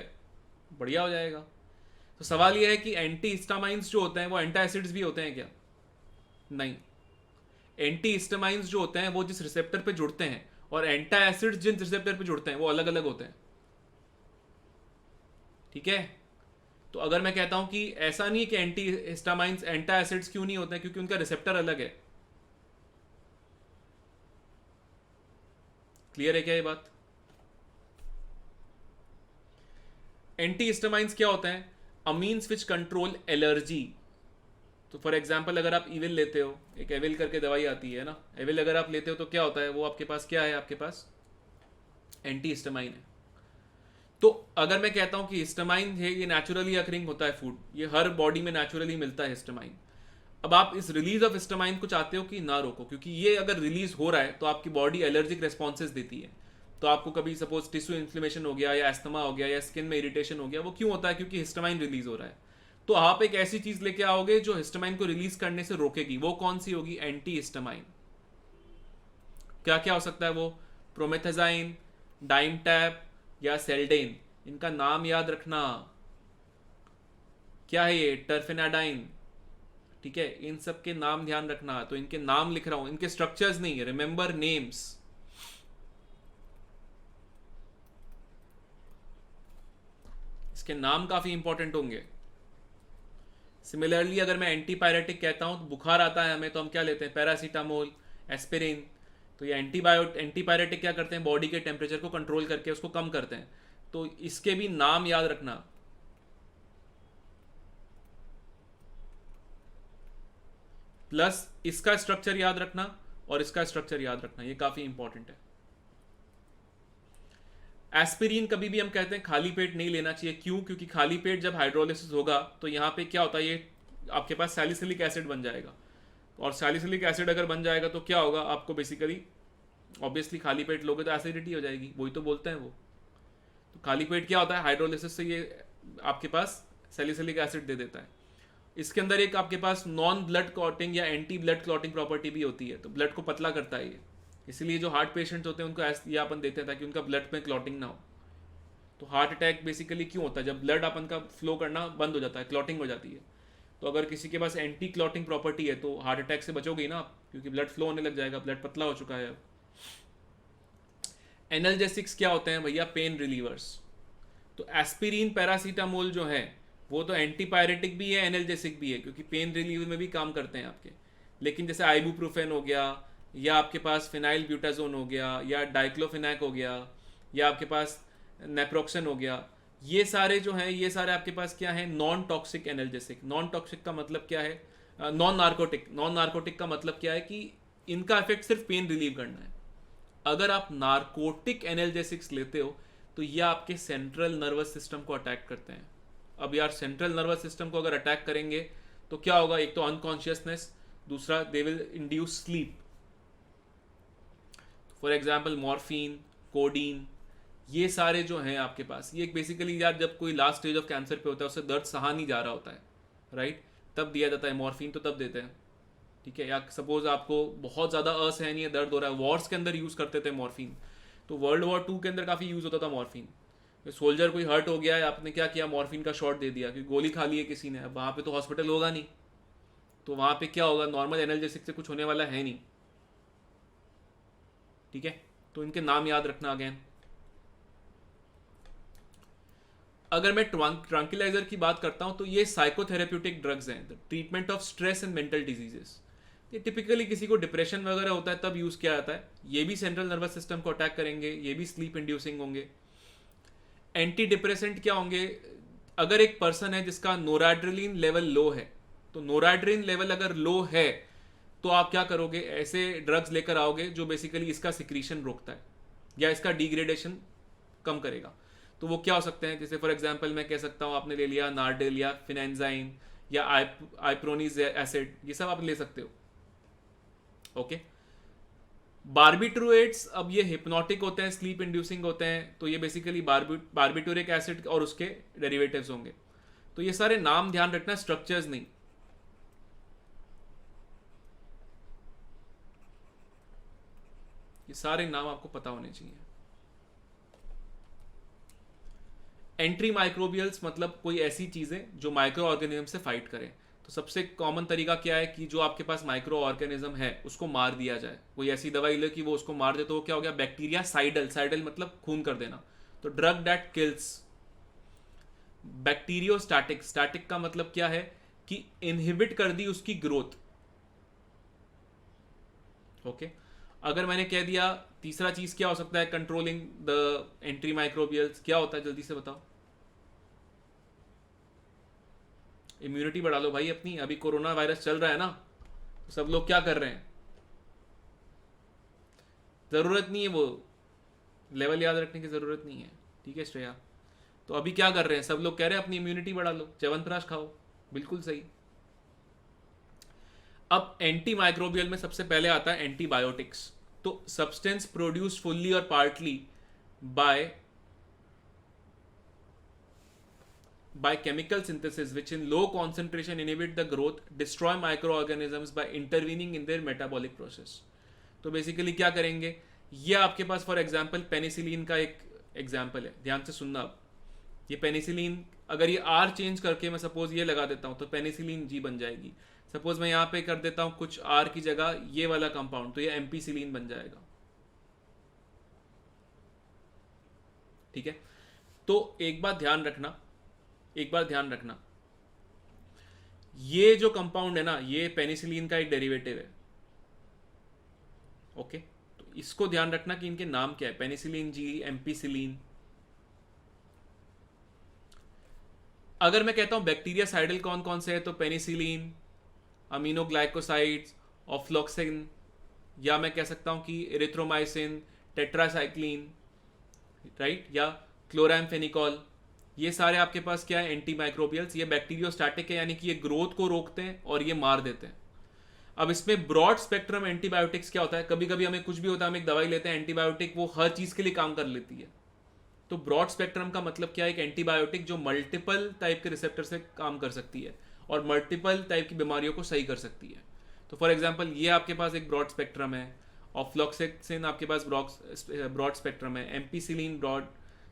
S1: बढ़िया हो जाएगा। तो सवाल यह है कि एंटी हिस्टामाइंस जो होते हैं वो एंटासिड्स भी होते हैं क्या? नहीं। एंटी हिस्टामाइंस जो होते हैं वो जिस रिसेप्टर पे जुड़ते हैं और एंटासिड्स जिन रिसेप्टर पे जुड़ते हैं वो अलग अलग होते हैं, ठीक है। तो अगर मैं कहता हूं कि ऐसा नहीं कि एंटी हिस्टामाइंस एंटासिड्स क्यों नहीं होते हैं, क्योंकि उनका रिसेप्टर अलग है। क्लियर है क्या ये बात? एंटी हिस्टामाइंस क्या होते हैं, अमीन्स विच कंट्रोल एलर्जी। तो फॉर एग्जाम्पल अगर आप इविल लेते हो, एक एविल करके दवाई आती है ना, एविल अगर आप लेते हो तो क्या होता है, वो आपके पास क्या है, आपके पास एंटी हिस्टामाइन है। तो अगर मैं कहता हूं कि हिस्टामाइन है, ये नेचुरली अकरिंग होता है फूड, ये हर बॉडी में नेचुरली मिलता है हिस्टामाइन। अब आप इस रिलीज ऑफ हिस्टामाइन को चाहते हो कि ना रोको, क्योंकि ये अगर रिलीज हो रहा है तो आपकी बॉडी एलर्जिक रेस्पॉन्सेज देती है। तो आपको कभी सपोज टिश्यू इन्फ्लेमेशन हो गया या एस्थमा हो गया या स्किन में इरिटेशन हो गया, वो क्यों होता है, क्योंकि हिस्टामाइन रिलीज हो रहा है। तो आप एक ऐसी चीज लेके आओगे जो हिस्टामाइन को रिलीज करने से रोकेगी, वो कौन सी होगी, एंटी हिस्टामाइन। क्या क्या हो सकता है वो, प्रोमेथाजाइन, डाइमटैप, या सेल्डेन, इनका नाम याद रखना। क्या है ये? टर्फेनाडाइन। ठीक है, इन सब के नाम ध्यान रखना। तो इनके नाम लिख रहा हूं, इनके स्ट्रक्चर्स नहीं, रिमेंबर नेम्स। इसके नाम काफी इंपॉर्टेंट होंगे। सिमिलरली अगर मैं एंटीपायरेटिक कहता हूं तो बुखार आता है हमें, तो हम क्या लेते हैं? Paracetamol, aspirin. तो ये एंटीपायरेटिक क्या करते हैं? बॉडी के टेम्परेचर को कंट्रोल करके उसको कम करते हैं। तो इसके भी नाम याद रखना। प्लस इसका स्ट्रक्चर याद रखना और इसका स्ट्रक्चर याद रखना, ये काफी इंपॉर्टेंट है। एस्पिरिन कभी भी हम कहते हैं खाली पेट नहीं लेना चाहिए। क्यों? क्योंकि खाली पेट जब हाइड्रोलिसिस होगा तो यहाँ पे क्या होता है, ये आपके पास सैलिसिलिक एसिड बन जाएगा। और सैलिसिलिक एसिड अगर बन जाएगा तो क्या होगा आपको? बेसिकली ऑब्वियसली खाली पेट लोगे तो एसिडिटी हो जाएगी, वही तो बोलते हैं वो। तो खाली पेट क्या होता है? हाइड्रोलिसिस से ये आपके पास सैलिसिलिक एसिड दे देता है। इसके अंदर एक आपके पास नॉन ब्लड क्लॉटिंग या एंटी ब्लड क्लॉटिंग प्रॉपर्टी भी होती है, तो ब्लड को पतला करता है ये। इसलिए जो हार्ट पेशेंट्स होते हैं उनको ये अपन देते हैं ताकि उनका ब्लड में क्लॉटिंग ना हो। तो हार्ट अटैक बेसिकली क्यों होता है? जब ब्लड अपन का फ्लो करना बंद हो जाता है, क्लॉटिंग हो जाती है। तो अगर किसी के पास एंटी क्लॉटिंग प्रॉपर्टी है तो हार्ट अटैक से बचोगे ही ना आप, क्योंकि ब्लड फ्लो होने लग जाएगा, ब्लड पतला हो चुका है अब। एनाल्जेसिक्स क्या होते हैं भैया? Pen relievers. तो एस्पिरिन, पैरासीटामोल जो है वो तो एंटीपायरेटिक भी है, एनाल्जेसिक भी है, क्योंकि पेन रिलीव में भी काम करते हैं आपके। लेकिन जैसे आइबुप्रोफेन हो गया, या आपके पास फिनाइल ब्यूटाजोन हो गया, या डाइक्लोफिनैक हो गया, या आपके पास नेप्रोक्सन हो गया, ये सारे जो हैं ये सारे आपके पास क्या है? Non toxic analgesic. Non toxic का मतलब क्या है? Non narcotic. नॉन नार्कोटिक का मतलब क्या है कि इनका इफेक्ट सिर्फ पेन रिलीव करना है। अगर आप नार्कोटिक एनाल्जेसिक्स लेते हो तो ये आपके सेंट्रल नर्वस सिस्टम को अटैक करते हैं। अब यार सेंट्रल नर्वस सिस्टम को अगर अटैक करेंगे तो क्या होगा? एक तो अनकॉन्शियसनेस, दूसरा they will induce sleep. For example morphine, codeine, ये सारे जो हैं आपके पास, ये बेसिकली यार जब कोई लास्ट स्टेज ऑफ कैंसर पे होता है, उससे दर्द सहा नहीं जा रहा होता है, राइट, तब दिया जाता है मॉर्फिन, तो तब देते हैं। ठीक है, या सपोज आपको बहुत ज़्यादा असहनीय दर्द हो रहा है, वॉर्स के अंदर यूज़ करते थे मॉर्फिन। तो वर्ल्ड वॉर 2 के अंदर काफ़ी यूज़ होता था मॉर्फिन। सोल्जर कोई हर्ट हो गया है, आपने क्या किया? मॉर्फिन का शॉट दे दिया, क्योंकि गोली खा ली है किसी ने। अब वहाँ पे तो हॉस्पिटल होगा नहीं, तो वहाँ पे क्या होगा? नॉर्मल एनाल्जेसिक से कुछ होने वाला है नहीं। ठीक है, तो इनके नाम याद रखना अगेन। अगर मैं ट्रंक्विलाइजर की बात करता हूँ तो ये साइकोथेरेप्यूटिक ड्रग्स हैं, the treatment of stress and mental diseases. ये टिपिकली किसी को डिप्रेशन वगैरह होता है तब यूज़ किया जाता है। ये भी सेंट्रल नर्वस सिस्टम को अटैक करेंगे, ये भी स्लीप इंड्यूसिंग होंगे। एंटी डिप्रेसेंट क्या होंगे? अगर एक पर्सन है जिसका नोराड्रेलिन लेवल लो है, तो नोराड्रेलिन लेवल अगर लो है तो आप क्या करोगे? ऐसे ड्रग्स लेकर आओगे जो बेसिकली इसका सिक्रीशन रोकता है या इसका डिग्रेडेशन कम करेगा। तो वो क्या हो सकते हैं? जैसे फॉर एग्जांपल मैं कह सकता हूँ, आपने ले लिया नार्डेल या फिनेंजाइन या आइप्रोनिज एसिड, ये सब आप ले सकते हो। ओके, बार्बिट्यूरेट्स, अब ये हिप्नोटिक होते हैं, स्लीप इंड्यूसिंग होते हैं, तो ये बेसिकली बार्बिट्यूरिक एसिड और उसके डेरिवेटिव्स होंगे। तो ये सारे नाम ध्यान रखना, स्ट्रक्चर्स नहीं। ये सारे नाम आपको पता होने चाहिए। एंट्री माइक्रोबियल्स मतलब कोई ऐसी चीजें जो माइक्रो ऑर्गेनिज्म से फाइट करें। तो सबसे कॉमन तरीका क्या है कि जो आपके पास माइक्रो ऑर्गेनिज्म है उसको मार दिया जाए। कोई ऐसी दवाई ले कि वो उसको मार दे, तो वो क्या हो गया? बैक्टीरिया साइडल। साइडल मतलब खून कर देना। तो drug that kills. Bacteriostatic, static का मतलब क्या है कि इनहिबिट कर दी उसकी ग्रोथ। ओके, अगर मैंने कह दिया तीसरा चीज क्या हो सकता है कंट्रोलिंग द एंट्री माइक्रोबियल्स, क्या होता है जल्दी से बताओ? इम्यूनिटी बढ़ा लो भाई अपनी। अभी कोरोना वायरस चल रहा है ना, तो सब लोग क्या कर रहे हैं? जरूरत नहीं है वो लेवल याद रखने की, जरूरत नहीं है। ठीक है श्रेया, तो अभी क्या कर रहे हैं? सब लोग कह रहे हैं अपनी इम्यूनिटी बढ़ा लो, च्यवनप्राश खाओ। बिल्कुल सही। अब एंटी माइक्रोबियल में सबसे पहले आता है एंटीबायोटिक्स। तो सब्सटेंस प्रोड्यूस्ड फुल्ली और partly by chemical synthesis which in low concentration inhibit the growth, destroy microorganisms by intervening in their metabolic process। तो बेसिकली क्या करेंगे? ये आपके पास फॉर एग्जांपल पेनिसिलिन का एक एग्जाम्पल है, ध्यान से सुनना। अब ये पेनिसिलिन, अगर ये आर चेंज करके मैं सपोज ये लगा देता हूँ तो पेनिसिलिन जी बन जाएगी। सपोज मैं यहाँ पे कर देता हूँ कुछ आर की जगह ये वाला कंपाउंड, तो ये एम्पीसिलिन बन जाएगा। ठीक है, तो एक बात ध्यान रखना, एक बात ध्यान रखना, ये जो कंपाउंड है ना, ये पेनिसिलिन का एक डेरिवेटिव है। ओके, तो इसको ध्यान रखना कि इनके नाम क्या है, पेनिसिलिन जी, एम्पीसिलिन। अगर मैं कहता हूं बैक्टीरियासाइडल कौन कौन से है, तो पेनिसिलिन, अमीनोग्लाइकोसाइड्स, ऑफ्लॉक्सिन, या मैं कह सकता हूं कि एरिथ्रोमाइसिन, टेट्रासाइक्लिन, राइट, या क्लोरामफेनिकॉल। ये सारे आपके पास क्या है, एंटी माइक्रोबियल्स। ये बैक्टीरियोस्टैटिक है, यानी कि ये ग्रोथ को रोकते हैं और ये मार देते हैं। अब इसमें ब्रॉड स्पेक्ट्रम एंटीबायोटिक्स क्या होता है, कभी कभी हमें कुछ भी होता है, हम एक दवाई लेते हैं एंटीबायोटिक, वो हर चीज के लिए काम कर लेती है। तो ब्रॉड स्पेक्ट्रम का मतलब क्या है, एक एंटीबायोटिक जो मल्टीपल टाइप के रिसेप्टर से काम कर सकती है और मल्टीपल टाइप की बीमारियों को सही कर सकती है। तो फॉर एग्जाम्पल ये आपके पास एक ब्रॉड स्पेक्ट्रम है, ऑफ्लॉक्सिन आपके पास ब्रॉड स्पेक्ट्रम है, एम्पीसिलिन ब्रॉड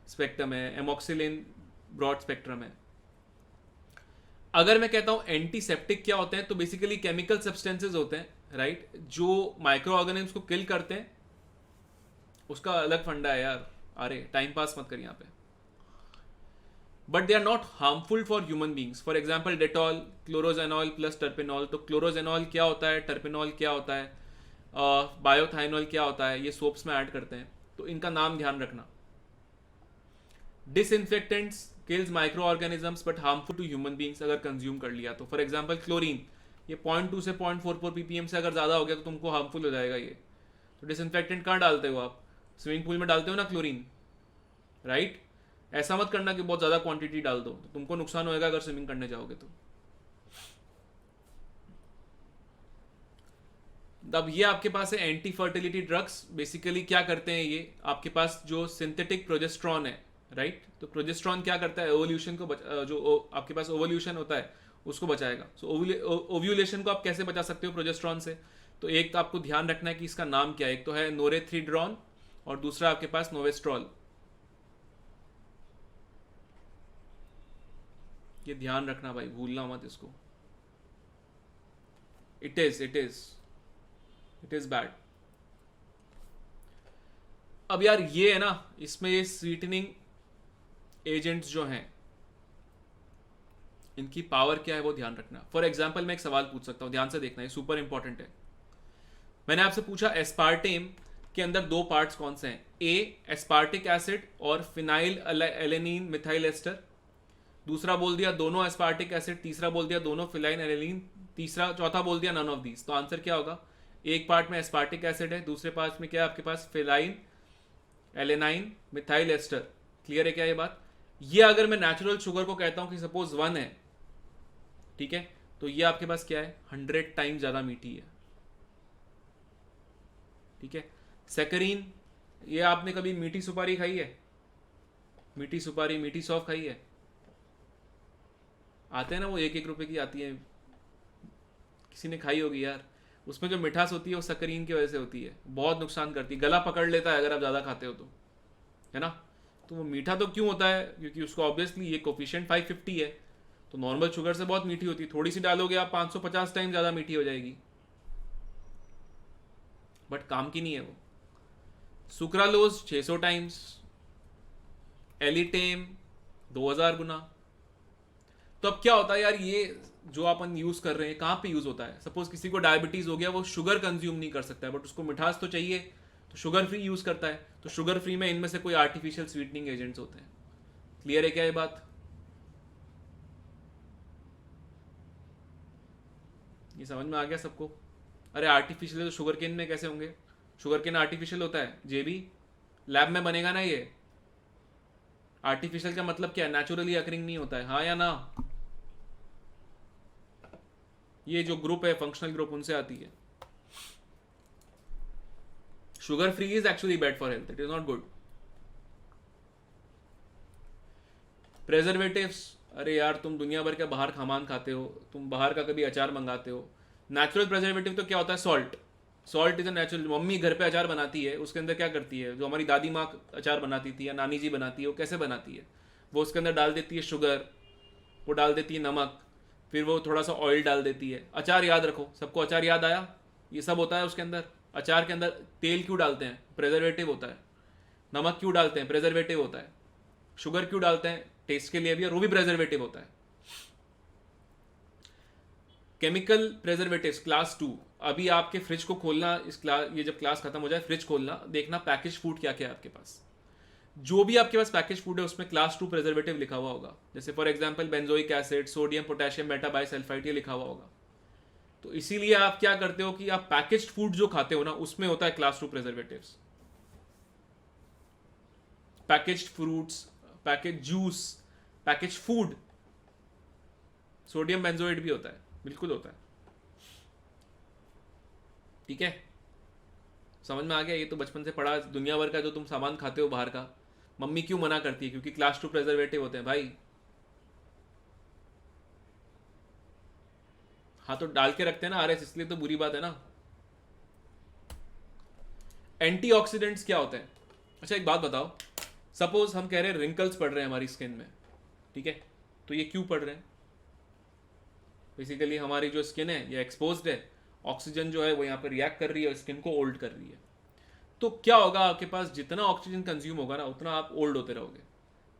S1: स्पेक्ट्रम है, एमोक्सिलिन ब्रॉड स्पेक्ट्रम है। अगर मैं कहता हूं एंटीसेप्टिक क्या होते हैं, तो बेसिकली केमिकल सब्सटेंसेज होते हैं, राइट, जो माइक्रो ऑर्गेनिम्स को किल करते हैं। उसका अलग फंडा है यार, अरे टाइम पास मत कर यहाँ पे। But they are not harmful for human beings. For example Dettol, chloroxylenol plus terpineol. तो क्लोरोजेनॉल क्या होता है, टर्पेनॉल क्या होता है, बायोथाइनॉल क्या होता है, ये सोप्स में ऐड करते हैं, तो इनका नाम ध्यान रखना। Disinfectants kills microorganisms but harmful to human beings अगर कंज्यूम कर लिया तो। फॉर एग्जाम्पल क्लोरीन, ये 0.2 से 0.44 ppm से अगर ज़्यादा हो गया तो तुमको हार्मफुल हो जाएगा ये। तो डिसइंफेक्टेंट कहाँ डालते हो आप, स्विमिंग पूल में डालते हो ना क्लोरीन, राइट। ऐसा मत करना कि बहुत ज़्यादा क्वांटिटी डाल दो, तो तुमको नुकसान होएगा अगर स्विमिंग करने जाओगे तो। अब ये आपके पास है एंटी फर्टिलिटी ड्रग्स। बेसिकली क्या करते हैं ये, आपके पास जो सिंथेटिक प्रोजेस्ट्रॉन है, राइट, तो प्रोजेस्ट्रॉन क्या करता है, ओव्यूलेशन को जो आपके पास ओवल्यूशन होता है उसको बचाएगा। सो ओव्यूलेशन को आप कैसे बचा सकते हो प्रोजेस्ट्रॉन से, तो एक तो आपको ध्यान रखना है कि इसका नाम क्या है। एक तो है नोरेथ्रीड्रॉन और दूसरा आपके पास नोवेस्ट्रॉल। ये ध्यान रखना भाई, भूलना मत इसको। It is bad. अब यार ये है ना, इसमें ये स्वीटनिंग एजेंट्स जो हैं इनकी पावर क्या है वो ध्यान रखना। फॉर एग्जाम्पल मैं एक सवाल पूछ सकता हूं, ध्यान से देखना, ये सुपर इंपॉर्टेंट है। मैंने आपसे पूछा एस्पार्टेम के अंदर दो पार्ट्स कौन से हैं, ए एस्पार्टिक एसिड और फिनाइल एलेनिन मिथाइल एस्टर। दूसरा बोल दिया दोनों एस्पार्टिक एसिड, तीसरा बोल दिया दोनों फिनाइल एलेनिन, तीसरा चौथा बोल दिया नन ऑफ दीज। तो आंसर क्या होगा, एक पार्ट में एस्पार्टिक एसिड है, दूसरे पार्ट में क्या है आपके पास, phenylalanine methyl ester. Clear है क्या ये बात। ये अगर मैं नेचुरल शुगर को कहता हूं कि सपोज 1 है, ठीक है, तो ये आपके पास क्या है, 100 टाइम्स ज्यादा मीठी है। ठीक है, सैकरीन, ये आपने कभी मीठी सुपारी खाई है, मीठी सुपारी, मीठी सौंफ खाई है, आते हैं ना वो 1-1 रुपए की आती है, किसी ने खाई होगी यार। उसमें जो मिठास होती है वो सकरीन की वजह से होती है, बहुत नुकसान करती है, गला पकड़ लेता है अगर आप ज़्यादा खाते हो तो, है ना। तो वो मीठा तो क्यों होता है, क्योंकि उसको ऑब्वियसली ये कोफिशिएंट 550 है, तो नॉर्मल शुगर से बहुत मीठी होती है, थोड़ी सी डालोगे आप 550 टाइम ज़्यादा मीठी हो जाएगी, बट काम की नहीं है वो। सुक्रालोज 600 टाइम्स, एलिटेम 2000 गुना। तो अब क्या होता है यार, ये जो अपन यूज कर रहे हैं कहाँ पे यूज होता है, सपोज किसी को डायबिटीज हो गया, वो शुगर कंज्यूम नहीं कर सकता है बट उसको मिठास तो चाहिए, तो शुगर फ्री यूज करता है। तो शुगर फ्री में इनमें से कोई आर्टिफिशियल स्वीटनिंग एजेंट्स होते हैं। क्लियर है क्या ये बात, ये समझ में आ गया सबको। अरे आर्टिफिशियल तो शुगर केन में कैसे होंगे, शुगर केन आर्टिफिशियल होता है, जेबी लैब में बनेगा ना ये। आर्टिफिशियल का मतलब क्या है, नेचुरली अकरिंग नहीं होता है, हाँ या ना। ये जो ग्रुप है फंक्शनल ग्रुप, उनसे आती है। Sugar free is actually bad for health, it is not good. Preservatives, अरे यार तुम दुनिया भर का बाहर सामान खाते हो, तुम बाहर का कभी अचार मंगाते हो, नेचुरल प्रेजर्वेटिव तो क्या होता है, salt. Salt is a natural. Mummy घर पे अचार बनाती है, उसके अंदर क्या करती है, जो हमारी दादी माँ अचार बनाती थी या नानी जी बनाती है, वो कैसे बनाती है, वो उसके अंदर डाल देती है शुगर, वो डाल देती है नमक, फिर वो थोड़ा सा ऑयल डाल देती है। अचार याद रखो, सबको अचार याद आया, ये सब होता है उसके अंदर। अचार के अंदर तेल क्यों डालते हैं, प्रेजर्वेटिव होता है। नमक क्यों डालते हैं, प्रेजर्वेटिव होता है। शुगर क्यों डालते हैं, टेस्ट के लिए भी, और वो भी प्रेजर्वेटिव होता है। Chemical preservatives class 2। अभी आपके फ्रिज को खोलना, इस क्लास, ये जब क्लास खत्म हो जाए फ्रिज खोलना, देखना पैकेज फूड क्या क्या है आपके पास। जो भी आपके पास पैकेज फूड है उसमें क्लास 2 प्रेजर्वेटिव लिखा हुआ होगा। जैसे for example benzoic acid, sodium potassium metabisulphite, ये लिखा हुआ होगा। तो इसीलिए आप क्या करते हो कि आप पैकेज फूड जो खाते हो ना, उसमें होता है class 2 preservatives. Package fruits, package juice, package food, sodium benzoate भी होता है, बिल्कुल होता है। ठीक है, समझ में आ गया। ये तो बचपन से पढ़ा, दुनिया भर का जो तुम सामान खाते हो बाहर का, मम्मी क्यों मना करती है, क्योंकि क्लास 2 प्रेजर्वेटिव होते हैं भाई। हाँ तो डाल के रखते हैं ना आरएस, इसलिए तो बुरी बात है ना। एंटीऑक्सीडेंट्स क्या होते हैं? अच्छा एक बात बताओ, सपोज हम कह रहे हैं रिंकल्स पड़ रहे हैं हमारी स्किन में, ठीक है, तो ये क्यों पड़ रहे हैं? बेसिकली हमारी जो स्किन है ये एक्सपोज्ड है, ऑक्सीजन जो है वो यहाँ पर रिएक्ट कर रही है और स्किन को ओल्ड कर रही है। तो क्या होगा, आपके पास जितना ऑक्सीजन कंज्यूम होगा ना, उतना आप ओल्ड होते रहोगे।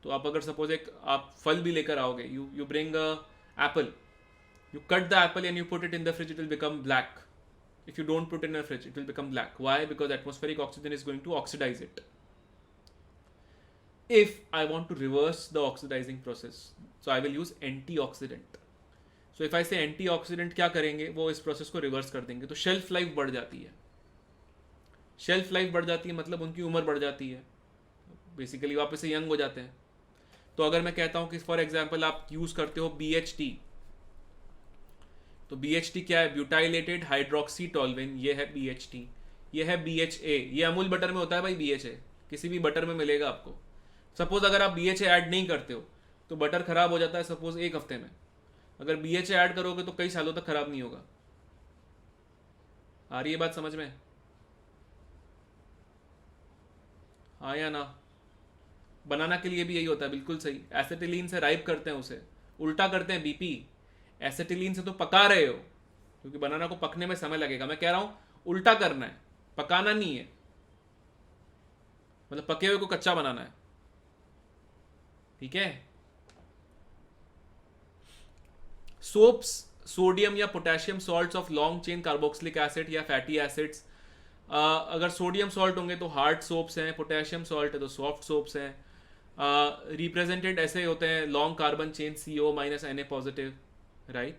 S1: तो आप अगर सपोज एक आप फल भी लेकर आओगे, you bring Apple, you cut the apple and you put it in the fridge, it will become black. If you don't put it in a fridge, it will become black. Why? Because atmospheric oxygen is going to oxidize it. If I want to reverse the oxidizing process, so I will use antioxidant. So if I say antioxidant, क्या करेंगे, वो इस प्रोसेस को रिवर्स कर देंगे। तो शेल्फ लाइफ बढ़ जाती है। शेल्फ लाइफ बढ़ जाती है मतलब उनकी उम्र बढ़ जाती है, बेसिकली वापस से यंग हो जाते हैं। तो अगर मैं कहता हूँ कि फॉर एग्जाम्पल आप यूज करते हो BHT, तो BHT क्या है, ब्यूटाइलेटेड हाइड्रोक्सी टोल्विन, ये है BHT। ये है BHA, ये अमूल बटर में होता है भाई BHA, किसी भी बटर में मिलेगा आपको। सपोज अगर आप BHA ऐड नहीं करते हो तो बटर खराब हो जाता है सपोज एक हफ्ते में, अगर BHA ऐड करोगे तो कई सालों तक खराब नहीं होगा। आ रही है बात समझ में? हाँ या ना? बनाना के लिए भी यही होता है, बिल्कुल सही। एसिटिलीन से राइप करते हैं उसे, उल्टा करते हैं BP। एसिटिलीन से तो पका रहे हो, क्योंकि बनाना को पकने में समय लगेगा। मैं कह रहा हूं उल्टा करना है, पकाना नहीं है, मतलब पके हुए को कच्चा बनाना है। ठीक है। सोप्स, सोडियम या potassium salts of long chain carboxylic acid या फैटी एसिड्स। अगर सोडियम सॉल्ट होंगे तो हार्ड सोप्स हैं, पोटेशियम सॉल्ट है तो सॉफ्ट सोप्स हैं। रिप्रेजेंटेड ऐसे होते हैं long carbon chain CO-Na positive, right.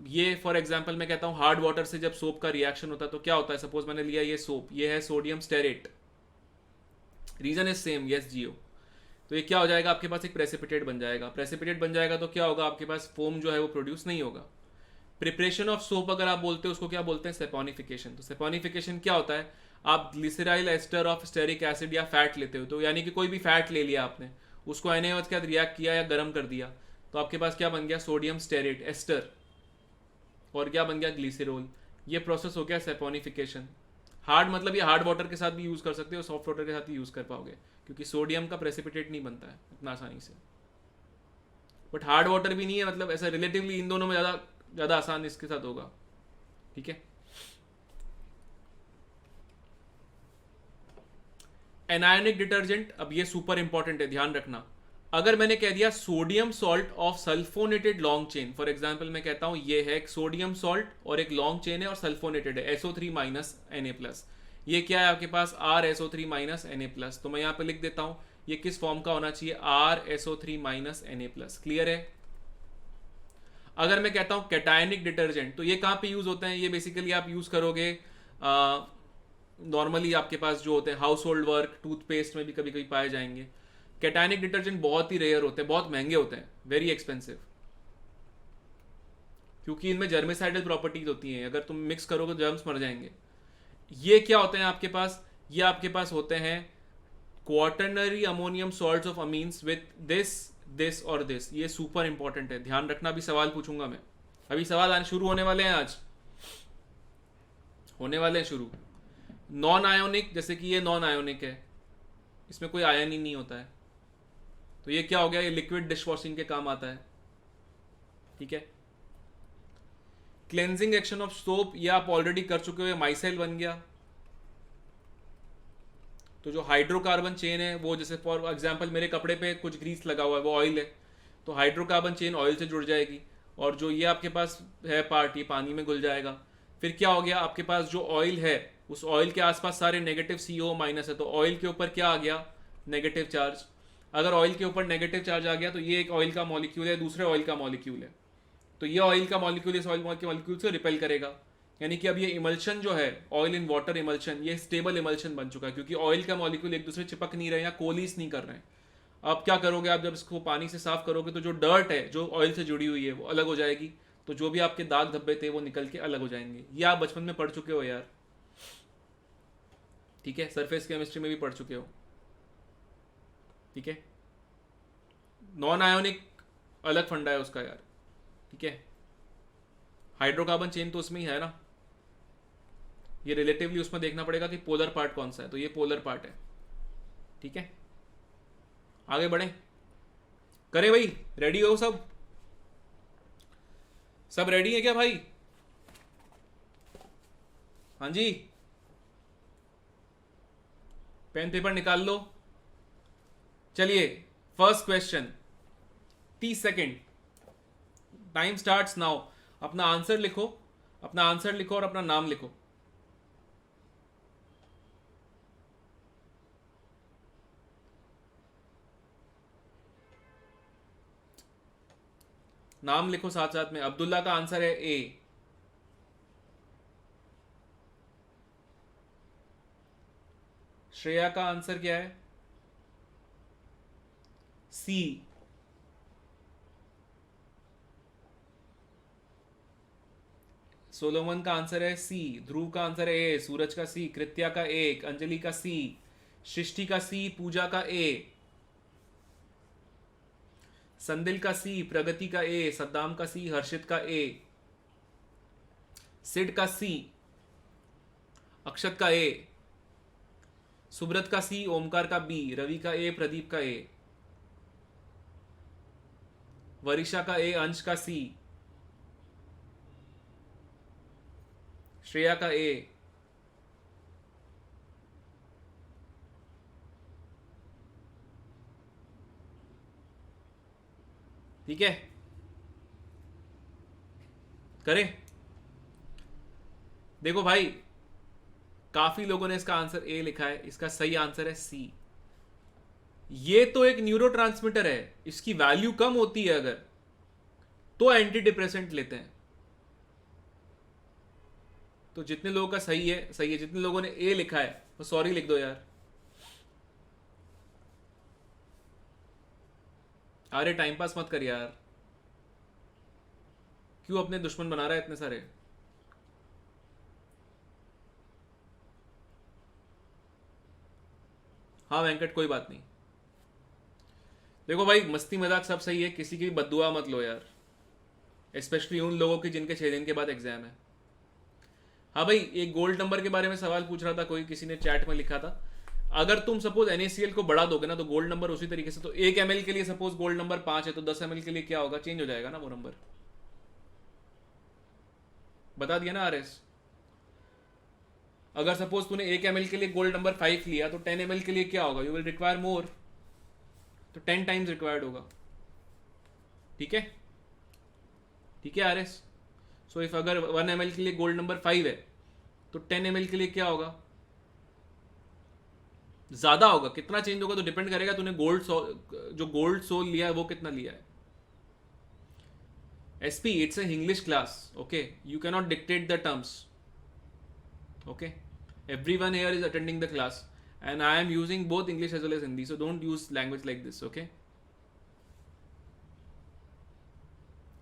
S1: ये फॉर एग्जांपल मैं कहता हूँ हार्ड वाटर से जब सोप का रिएक्शन होता है तो क्या होता है, सपोज मैंने लिया ये सोप, ये है sodium stearate, reason is same, yes GO। तो ये क्या हो जाएगा, आपके पास एक प्रेसिपिटेट बन जाएगा। प्रेसिपिटेट बन जाएगा तो क्या होगा, आपके पास फोम जो है वो प्रोड्यूस नहीं होगा। प्रिपरेशन ऑफ सोप अगर आप बोलते हो उसको क्या बोलते हैं, सेपोनिफिकेशन। तो सेपोनिफिकेशन क्या होता है, आप glyceryl ester of stearic acid या फैट लेते हो, तो यानी कि कोई भी फैट ले लिया आपने, उसको NaOH के साथ रिएक्ट किया या गर्म कर दिया, तो आपके पास क्या बन गया, सोडियम स्टेरेट एस्टर, और क्या बन गया, ग्लिसरॉल। ये प्रोसेस हो गया सेपोनिफिकेशन। हार्ड मतलब ये हार्ड वाटर के साथ भी यूज कर सकते हो, सॉफ्ट वाटर के साथ भी यूज कर पाओगे, क्योंकि सोडियम का प्रेसिपिटेट नहीं बनता है इतना आसानी से। बट हार्ड वाटर भी नहीं है, मतलब ऐसा रिलेटिवली इन दोनों में ज़्यादा आसान इसके साथ होगा। ठीक है। एनायनिक डिटर्जेंट, अब ये सुपर इंपॉर्टेंट है, ध्यान रखना। अगर मैंने कह दिया sodium salt of sulphonated long chain, for example मैं कहता हूं ये है एक सोडियम सॉल्ट और एक लॉन्ग चेन है और सल्फोनेटेड है, SO3- Na+, ये क्या है आपके पास, RSO3- Na+। तो मैं यहां पे लिख देता हूं ये किस फॉर्म का होना चाहिए, RSO3- Na+। क्लियर है। अगर मैं कहता हूं कैटायनिक डिटर्जेंट, तो ये कहां पे यूज होते हैं, ये बेसिकली आप यूज करोगे नॉर्मली आपके पास जो होते हैं हाउस होल्ड वर्क, टूथपेस्ट में भी कभी कभी पाए जाएंगे। कैटायनिक डिटर्जेंट बहुत ही रेयर होते हैं, बहुत महंगे होते हैं, वेरी एक्सपेंसिव, क्योंकि इनमें जर्मिसाइडल प्रॉपर्टीज होती हैं, अगर तुम मिक्स करोगे तो जर्म्स मर जाएंगे। ये क्या होते हैं आपके पास, ये आपके पास होते हैं quaternary ammonium salts of amines with this और दिस। ये सुपर इंपॉर्टेंट है, ध्यान रखना, अभी सवाल पूछूंगा मैं, अभी सवाल आने शुरू होने वाले हैं आज, होने वाले हैं शुरू। नॉन आयोनिक, जैसे कि ये नॉन आयोनिक है, इसमें कोई आयन ही नहीं होता है, तो ये क्या हो गया, ये लिक्विड डिश वॉशिंग के काम आता है। ठीक है। क्लेंजिंग एक्शन ऑफ सोप, ये आप ऑलरेडी कर चुके हो, माइसेल बन गया। तो जो हाइड्रोकार्बन चेन है वो, जैसे फॉर एग्जांपल मेरे कपड़े पे कुछ ग्रीस लगा हुआ है, वो ऑयल है, तो हाइड्रोकार्बन चेन ऑयल से जुड़ जाएगी, और जो ये आपके पास है पार्ट, ये पानी में घुल जाएगा। फिर क्या हो गया, आपके पास जो ऑयल है उस ऑयल के आसपास सारे नेगेटिव CO माइनस है, तो ऑयल के ऊपर क्या आ गया, नेगेटिव चार्ज। अगर ऑयल के ऊपर नेगेटिव चार्ज आ गया तो ये एक ऑयल का मॉलिक्यूल है, दूसरे ऑयल का मॉलिक्यूल है, तो ये ऑयल का मॉलिक्यूल इस ऑयल के मॉलिक्यूल से रिपेल करेगा। यानी कि अब ये इमल्शन जो है, ऑयल इन वाटर इमल्शन, ये स्टेबल इमल्शन बन चुका है, क्योंकि ऑयल का मॉलिक्यूल एक दूसरे चिपक नहीं रहे या कोलिस नहीं कर रहे हैं। अब क्या करोगे आप, जब इसको पानी से साफ करोगे तो जो डर्ट है जो ऑयल से जुड़ी हुई है वो अलग हो जाएगी, तो जो भी आपके दाग धब्बे थे वो निकल के अलग हो जाएंगे। ये आप बचपन में पढ़ चुके हो यार, ठीक है, सरफेस केमिस्ट्री में भी पढ़ चुके हो। ठीक है। नॉन आयोनिक अलग फंडा है उसका यार। ठीक है। हाइड्रोकार्बन चेन तो उसमें ही है ना, ये रिलेटिवली उसमें देखना पड़ेगा कि पोलर पार्ट कौन सा है, तो ये पोलर पार्ट है। ठीक है। आगे बढ़े, करे भाई, रेडी हो सब? सब रेडी है क्या भाई? हाँ जी, पेन पेपर निकाल लो। चलिए, first question, 30 second, time starts now. अपना आंसर लिखो, अपना आंसर लिखो और अपना नाम लिखो। नाम लिखो साथ साथ में। अब्दुल्ला का आंसर है ए। श्रेया का आंसर क्या है? सी। सोलोमन का आंसर है सी। ध्रुव का आंसर है ए। सूरज का सी। कृत्या का ए। अंजलि का सी। सृष्टि का सी। पूजा का ए। संदिल का सी। प्रगति का ए। सद्दाम का सी। हर्षित का ए। सिड का सी। अक्षत का ए। सुब्रत का सी। ओमकार का बी। रवि का ए। प्रदीप का ए। वरिषा का ए। अंश का सी। श्रेया का ए। ठीक है, करें? देखो भाई, काफी लोगों ने इसका आंसर ए लिखा है, इसका सही आंसर है सी। ये तो एक न्यूरोट्रांसमीटर है, इसकी वैल्यू कम होती है अगर, तो एंटी डिप्रेसेंट लेते हैं। तो जितने लोगों का सही है सही है, जितने लोगों ने ए लिखा है वो सॉरी लिख दो यार। अरे टाइम पास मत कर यार, क्यों अपने दुश्मन बना रहा है इतने सारे? हाँ वेंकट, कोई बात नहीं। देखो भाई, मस्ती मजाक सब सही है, किसी की भी बद्दुआ मत लो यार, स्पेशली उन लोगों की जिनके 6 दिन के बाद एग्जाम है। हाँ भाई, एक गोल्ड नंबर के बारे में सवाल पूछ रहा था कोई, किसी ने चैट में लिखा था, अगर तुम सपोज NaCl को बढ़ा दोगे ना तो गोल्ड नंबर उसी तरीके से, तो 1 ml के लिए सपोज गोल्ड नंबर 5 है, तो 10 ml के लिए क्या होगा, चेंज हो जाएगा ना वो नंबर। बता दिया ना RS। अगर सपोज तूने 1 ml के लिए गोल्ड नंबर 5 लिया, तो 10 ml के लिए क्या होगा, यू विल रिक्वायर मोर, तो 10 टाइम्स रिक्वायर्ड होगा। ठीक है, ठीक है RS। सो इफ अगर 1 ml के लिए गोल्ड नंबर 5 है, तो 10 ml के लिए क्या होगा, ज्यादा होगा। कितना चेंज होगा तो डिपेंड करेगा तूने जो गोल्ड सोल लिया है वो कितना लिया है। SP, it's an English class, okay? You cannot dictate the terms, okay? Everyone here is attending the class, and I am using both English as well as Hindi, so don't use language like this, okay?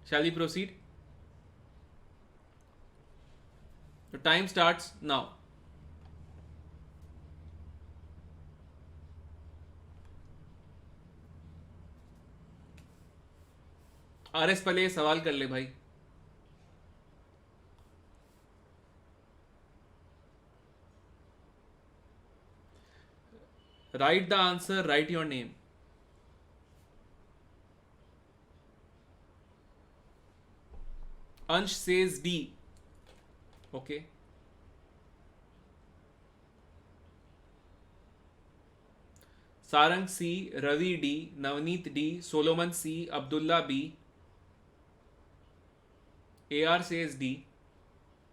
S1: Shall we proceed? The time starts now. RS पहले ये सवाल कर ले भाई। Write the answer, write your name. Ansh says D. Okay. Sarang C, Ravi D, Navneet D, Solomon C, Abdullah B, AR says D,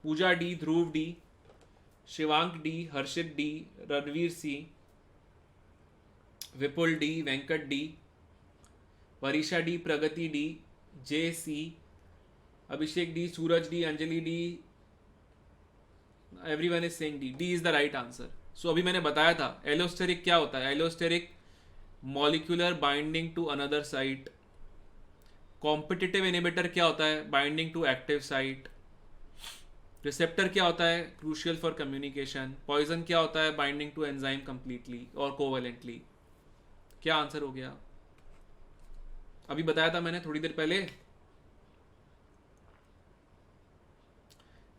S1: Pooja D, Dhruv D, Shivank D, Harshit D, Ranveer C, Vipul D, Venkat D, Varisha D, Pragati D, J C, Abhishek D, Suraj D, Anjali D. Everyone is saying D. D is the right answer. So अभी मैंने बताया था एलोस्टेरिक क्या होता है. Allosteric molecular binding to another site. Competitive inhibitor क्या होता है? Binding to active site. Receptor क्या होता है? Crucial for communication. पॉइजन क्या होता है? बाइंडिंग टू एंजाइम कंप्लीटली और कोवेलेंटली. क्या आंसर हो गया? अभी बताया था मैंने थोड़ी देर पहले.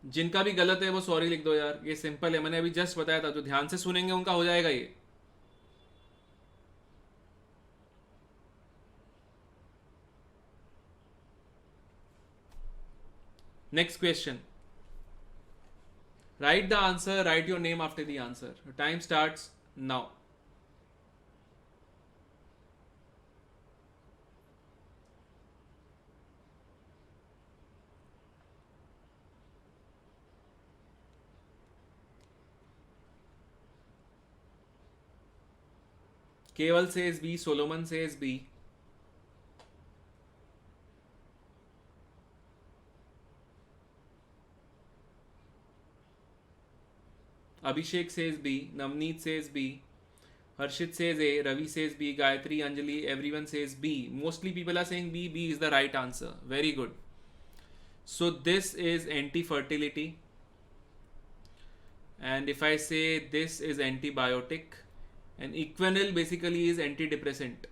S1: जिनका भी गलत है वो सॉरी लिख दो यार. ये सिंपल है, मैंने अभी जस्ट बताया था. जो ध्यान से सुनेंगे उनका हो जाएगा ये. Next question. Right the answer, write your name after the answer. Time starts now. केवल says B, Solomon says B. Abhishek says B, Navneet says B, Harshit says A, Ravi says B, Gayatri, Anjali, everyone says B. Mostly people are saying B. B is the right answer. Very good. So this is anti-fertility. And if I say this is antibiotic, and Equanil basically is antidepressant.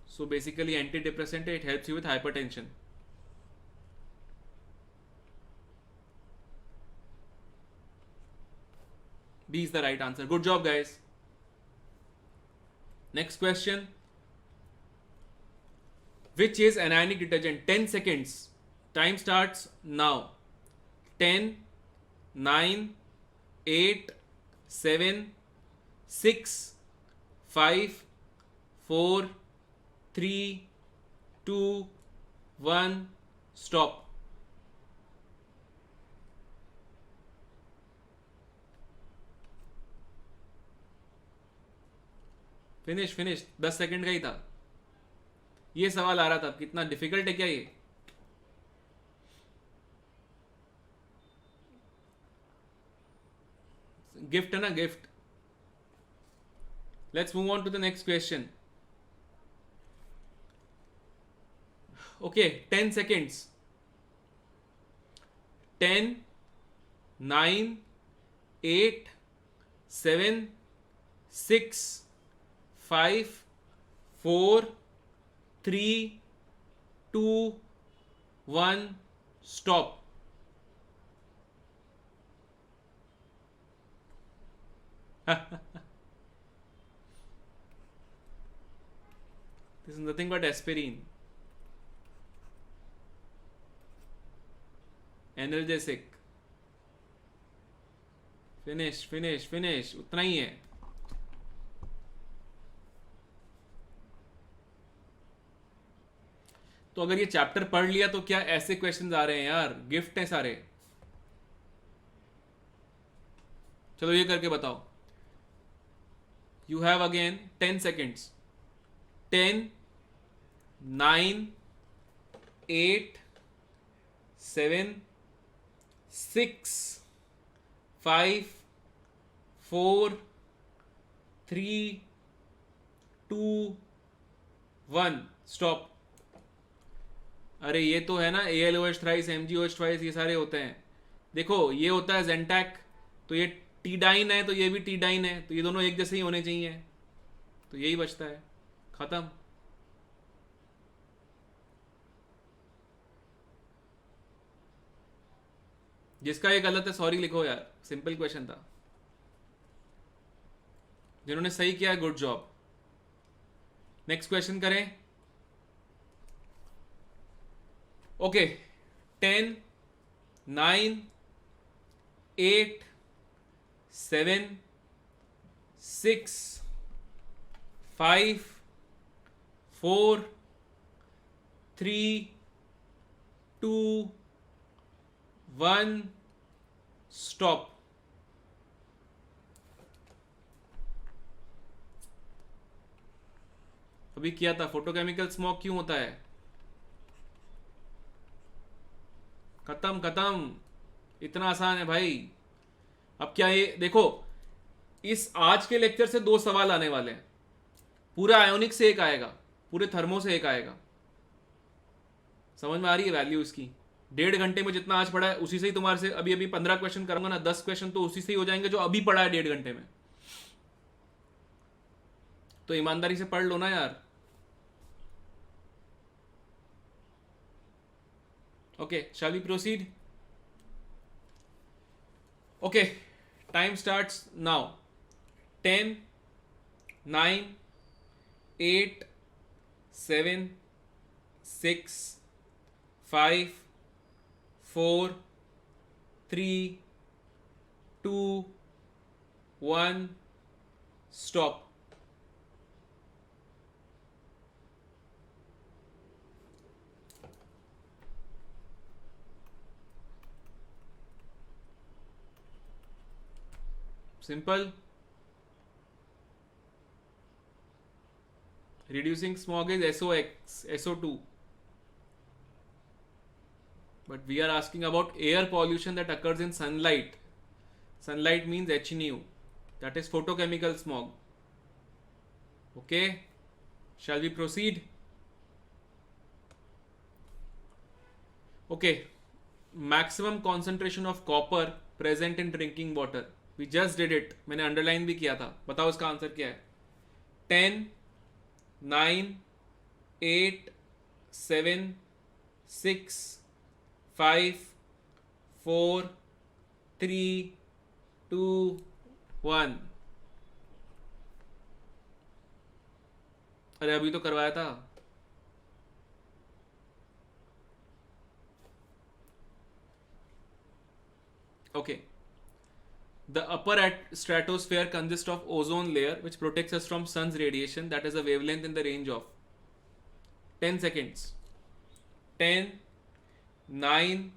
S1: So basically antidepressant, it helps you with hypertension. B is the right answer. Good job guys. Next question. Which is anionic detergent? 10 seconds. Time starts now. 10, 9, 8, 7, 6, 5, 4, 3, 2, 1. Stop. Finish. 10 second का ही था. ये सवाल आ रहा था. कितना डिफिकल्ट है क्या ये? गिफ्ट है ना, gift. Let's move on to the next question. Okay, 10 seconds. 10, 9, 8, 7, 6, 5, 4, 3, 2, 1. Stop. This is nothing but aspirin. Analgesic. Finish. उतना ही है. तो अगर ये चैप्टर पढ़ लिया तो क्या ऐसे क्वेश्चंस आ रहे हैं यार? गिफ्ट हैं सारे. चलो ये करके बताओ. You have again 10 seconds. 10, 9, 8, 7, 6, 5, 4, 3, 2, 1. Stop. अरे ये तो है ना ALOH थ्राइस, MgOH थ्राइस, ये सारे होते हैं. देखो ये होता है जेंटैक, तो ये टीडाइन है, तो ये भी टीडाइन है, तो ये दोनों एक जैसे ही होने चाहिए. तो यही बचता है. खत्म. जिसका ये गलत है सॉरी लिखो यार, सिंपल क्वेश्चन था। जिन्होंने सही किया गुड जॉब। नेक्स्ट क्वेश्चन करें। Okay, 10 9 8 7 6 5 4 3 2 1 stop. अभी किया था, फोटोकेमिकल स्मोक क्यों होता है? खत्म खत्म, इतना आसान है भाई। अब क्या ये देखो, इस आज के लेक्चर से 2 सवाल आने वाले हैं। पूरा आयोनिक से एक आएगा, पूरे थर्मो से एक आएगा। समझ में आ रही है वैल्यू इसकी? 1.5 घंटे में जितना आज पढ़ा है उसी से ही तुम्हारे से अभी अभी 15 क्वेश्चन करूंगा ना, 10 क्वेश्चन तो उसी से ही हो जाएंगे जो अभी पढ़ा है 1.5 घंटे में। तो ईमानदारी से पढ़ लो ना यार। Okay, shall we proceed? Okay, time starts now. 10 9 8 7 6 5 4 3 2 1 stop. Simple. Reducing smog is SOx, SO2. But we are asking about air pollution that occurs in sunlight. Sunlight means HNU. That is photochemical smog. Okay. Shall we proceed? Okay. Maximum concentration of copper present in drinking water. We just did it. मैंने underline भी किया था। बताओ इसका आंसर क्या है? 10 9 8 7 6 5 4 3 2 1। अरे अभी तो करवाया था। Okay. The upper stratosphere consists of ozone layer which protects us from sun's radiation that has a wavelength in the range of 10 seconds. 10 9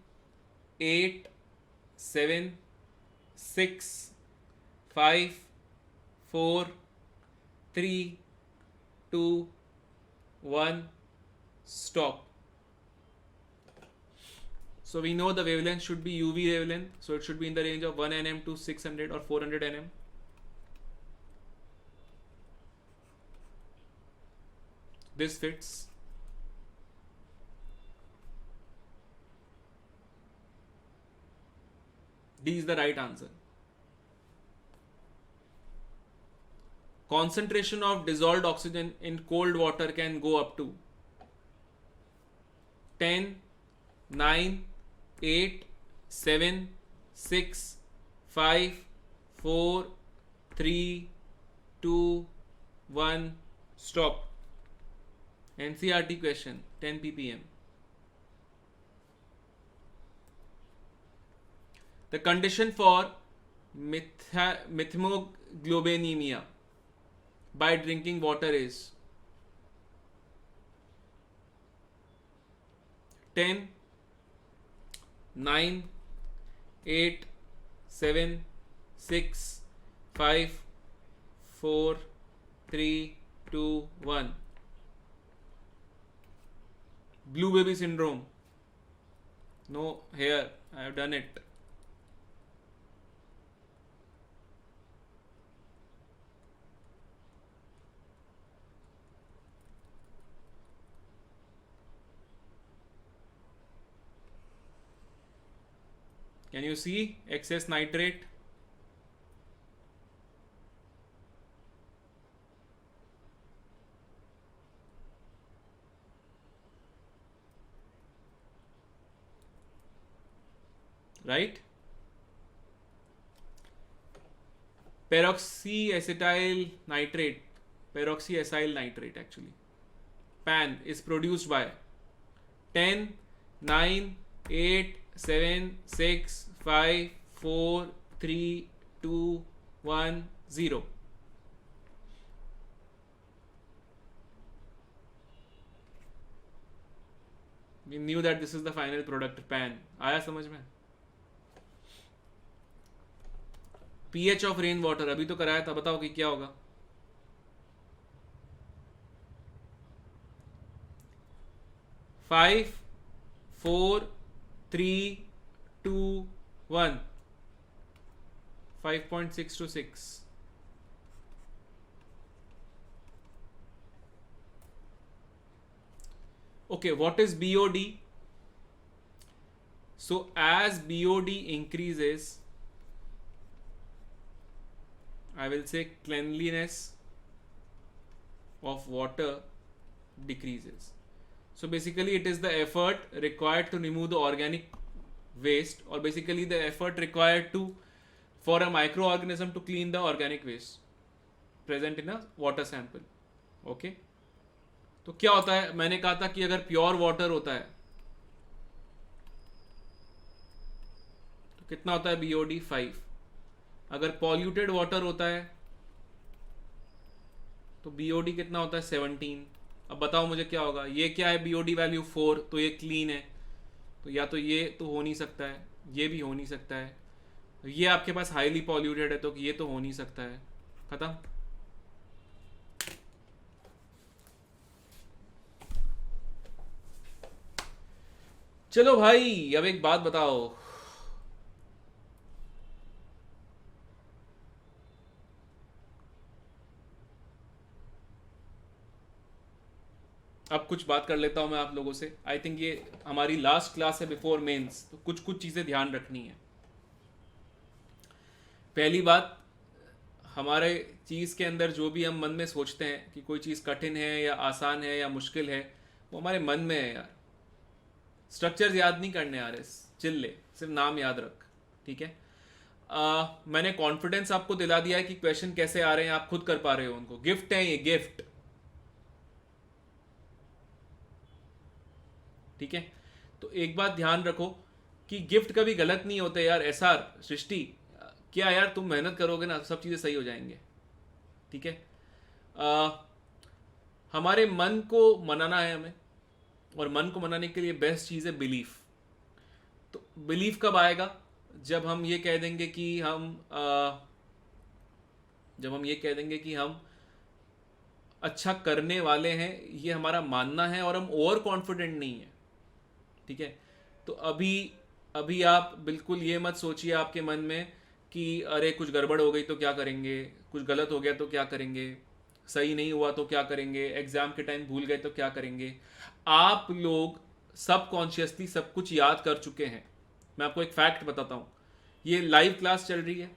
S1: 8 7 6 5 4 3 2 1 stop. So we know the wavelength should be UV wavelength, so it should be in the range of 1 nm to 600 or 400 nm. This fits. D is the right answer. Concentration of dissolved oxygen in cold water can go up to 10 9 8 7 6 5 4 3 2 1 stop. NCERT question 10 ppm. The condition for methemoglobinemia by drinking water is 10 9 8 7 6 5 4 3 2 1। Blue baby syndrome. No, here I have done it. Can you see excess nitrate? Right? Peroxy acetyl nitrate, peroxy acyl nitrate actually, PAN is produced by 10, 9, 8, 7, 6, 5, 4, 3, 2, 1, 0. We knew that this is the final product, PAN. आया समझ में? pH ऑफ रेन वाटर अभी तो कराया था, बताओ कि क्या होगा? 5, 4, 3, 2, 1. 5.6 to 6. Okay, what is BOD? So as BOD increases, I will say cleanliness of water decreases. So basically it is the effort required to remove the organic waste, or basically the effort required to for a microorganism to clean the organic waste present in a water sample. Okay, तो क्या होता है, मैंने कहा था कि अगर प्योर वाटर होता है तो कितना होता है BOD 5. अगर पॉल्यूटेड वाटर होता है तो BOD कितना होता है 17. अब बताओ मुझे क्या होगा, ये क्या है BOD वैल्यू 4, तो ये क्लीन है, तो या तो ये तो हो नहीं सकता है, ये भी हो नहीं सकता है, ये आपके पास हाईली पॉल्यूटेड है तो ये तो हो नहीं सकता है. खत्म. चलो भाई, अब एक बात बताओ, अब कुछ बात कर लेता हूं मैं आप लोगों से. आई थिंक ये हमारी लास्ट क्लास है बिफोर मेंस, तो कुछ कुछ चीज़ें ध्यान रखनी है. पहली बात, हमारे चीज़ के अंदर जो भी हम मन में सोचते हैं कि कोई चीज़ कठिन है या आसान है या मुश्किल है, वो हमारे मन में है यार. स्ट्रक्चर्स याद नहीं करने आ रहे, चिल ले, सिर्फ नाम याद रख. ठीक है. मैंने कॉन्फिडेंस आपको दिला दिया है कि क्वेश्चन कैसे आ रहे हैं आप खुद कर पा रहे हो उनको. गिफ्ट है ये, गिफ्ट. ठीक है. तो एक बात ध्यान रखो कि गिफ्ट कभी गलत नहीं होते यार. SR सृष्टि, क्या यार तुम मेहनत करोगे ना सब चीज़ें सही हो जाएंगे. ठीक है. हमारे मन को मनाना है हमें, और मन को मनाने के लिए बेस्ट चीज़ है बिलीफ. तो बिलीफ कब आएगा, जब हम ये कह देंगे कि हम अच्छा करने वाले हैं, ये हमारा मानना है और हम ओवर कॉन्फिडेंट नहीं है. ठीक है. तो अभी आप बिल्कुल ये मत सोचिए आपके मन में कि अरे कुछ गड़बड़ हो गई तो क्या करेंगे, कुछ गलत हो गया तो क्या करेंगे, सही नहीं हुआ तो क्या करेंगे, एग्जाम के टाइम भूल गए तो क्या करेंगे. आप लोग सबकॉन्शियसली सब कुछ याद कर चुके हैं. मैं आपको एक फैक्ट बताता हूँ, ये लाइव क्लास चल रही है,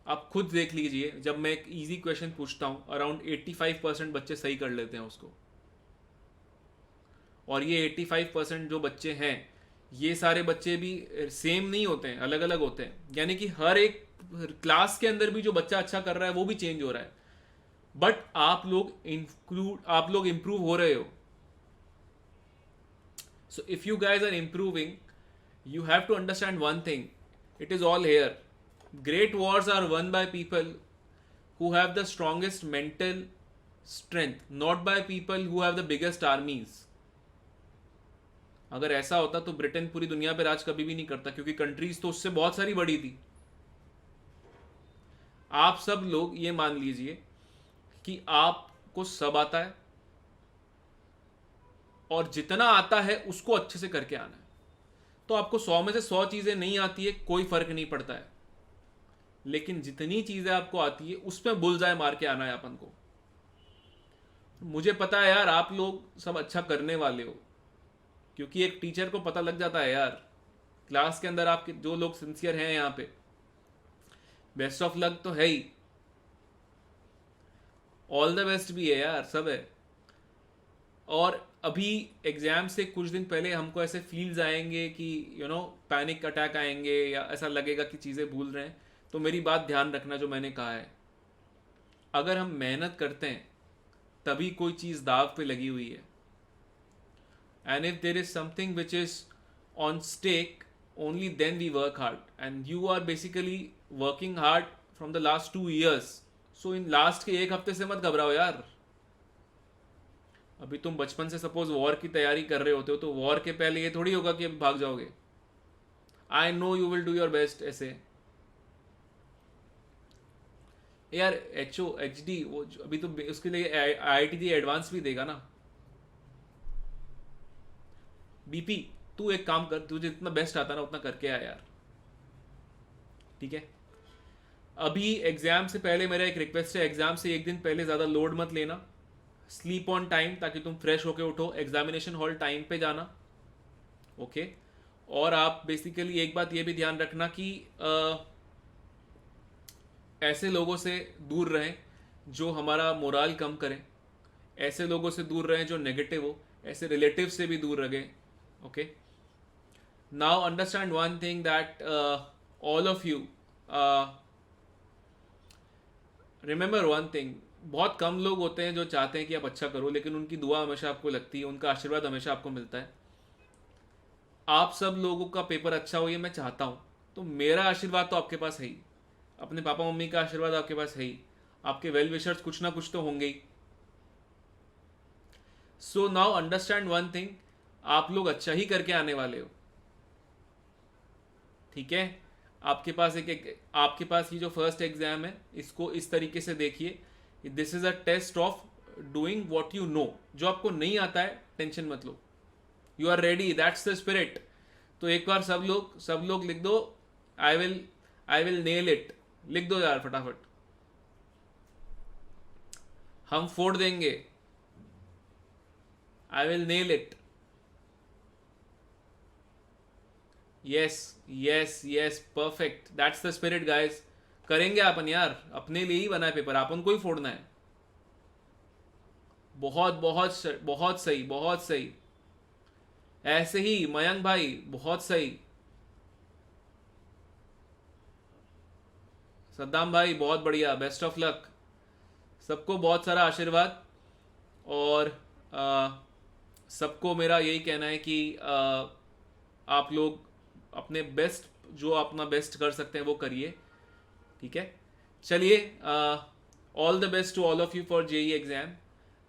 S1: आप खुद देख लीजिए. जब मैं एक इजी क्वेश्चन पूछता हूँ, अराउंड 85% बच्चे सही कर लेते हैं उसको. और ये 85% जो बच्चे हैं, ये सारे बच्चे भी सेम नहीं होते हैं, अलग अलग होते हैं. यानी कि हर एक क्लास के अंदर भी जो बच्चा अच्छा कर रहा है वो भी चेंज हो रहा है. बट आप लोग इंप्रूव हो रहे हो. So if you guys are improving, you have to understand one thing, it is all here. Great wars are won by people who have the strongest mental strength, not by people who have the biggest armies. अगर ऐसा होता तो ब्रिटेन पूरी दुनिया पे राज कभी भी नहीं करता, क्योंकि कंट्रीज तो उससे बहुत सारी बड़ी थी. आप सब लोग ये मान लीजिए कि आपको सब आता है, और जितना आता है उसको अच्छे से करके आना है. तो आपको 100 में से 100 चीज़ें नहीं आती है, कोई फर्क नहीं पड़ता है. लेकिन जितनी चीज़ें आपको आती है उसमें बुलजाए मार के आना है अपन को. मुझे पता है यार आप लोग सब अच्छा करने वाले हो, क्योंकि एक टीचर को पता लग जाता है यार क्लास के अंदर आपके जो लोग सिंसियर हैं यहाँ पे. बेस्ट ऑफ लक तो है ही, ऑल द बेस्ट भी है यार, सब है. और अभी एग्जाम से कुछ दिन पहले हमको ऐसे फील्स आएंगे कि पैनिक अटैक आएंगे, या ऐसा लगेगा कि चीज़ें भूल रहे हैं. तो मेरी बात ध्यान रखना जो मैंने कहा है, अगर हम मेहनत करते हैं तभी कोई चीज़ दाव पे लगी हुई है. And if there is something which is on stake, only then we work hard. And you are basically working hard from the last 2 years. So in last के 1 हफ्ते से मत घबराओ यार. अभी तुम बचपन से सपोज वॉर की तैयारी कर रहे होते हो, तो वॉर के पहले ये थोड़ी होगा कि अब भाग जाओगे. I know you will do your best. ऐसे यार HD वो अभी तो उसके लिए IIT एडवांस भी देगा ना. BP तू एक काम कर, तुझे जितना बेस्ट आता ना उतना करके आ यार. ठीक है. अभी एग्जाम से पहले मेरा एक रिक्वेस्ट है, एग्जाम से 1 दिन पहले ज़्यादा लोड मत लेना. स्लीप ऑन टाइम ताकि तुम फ्रेश होके उठो. एग्जामिनेशन हॉल टाइम पे जाना. ओके. और आप बेसिकली एक बात ये भी ध्यान रखना कि ऐसे लोगों से दूर रहें जो हमारा मोराल कम करें. ऐसे लोगों से दूर रहें जो नेगेटिव हो. ऐसे रिलेटिव से भी दूर रहें. Okay. Now understand one thing that all of you remember one thing. बहुत कम लोग होते हैं जो चाहते हैं कि आप अच्छा करो, लेकिन उनकी दुआ हमेशा आपको लगती है, उनका आशीर्वाद हमेशा आपको मिलता है. आप सब लोगों का पेपर अच्छा हो ये मैं चाहता हूँ. तो मेरा आशीर्वाद तो आपके पास है ही, अपने पापा मम्मी का आशीर्वाद आपके पास है ही, आपके वेल विशर्स कुछ ना कुछ तो होंगे ही. So now understand one thing, आप लोग अच्छा ही करके आने वाले हो. ठीक है. आपके पास आपके पास ये जो फर्स्ट एग्जाम है इसको इस तरीके से देखिए, this is a test of doing what you know. जो आपको नहीं आता है टेंशन मत लो, you are ready, that's the spirit. तो एक बार सब लोग लिख दो, आई विल नेल इट. लिख दो यार फटाफट. हम फोड़ देंगे. I will nail it. Yes perfect. That's the spirit guys. करेंगे अपन यार, अपने लिए ही बना है पेपर, अपन को ही फोड़ना है. बहुत सही. ऐसे ही मयंक भाई, बहुत सही. सद्दाम भाई बहुत बढ़िया. Best of luck. सबको बहुत सारा आशीर्वाद. और सबको मेरा यही कहना है कि आप लोग अपने बेस्ट, जो अपना बेस्ट कर सकते हैं वो करिए. ठीक है. चलिए, all the best to all of you for JEE exam,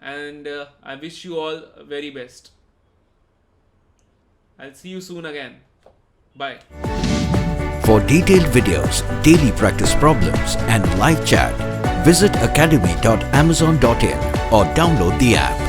S1: and I wish you all very best. I'll see you soon again. Bye.
S2: For detailed videos, daily practice problems and live chat, visit academy.amazon.in or download the app.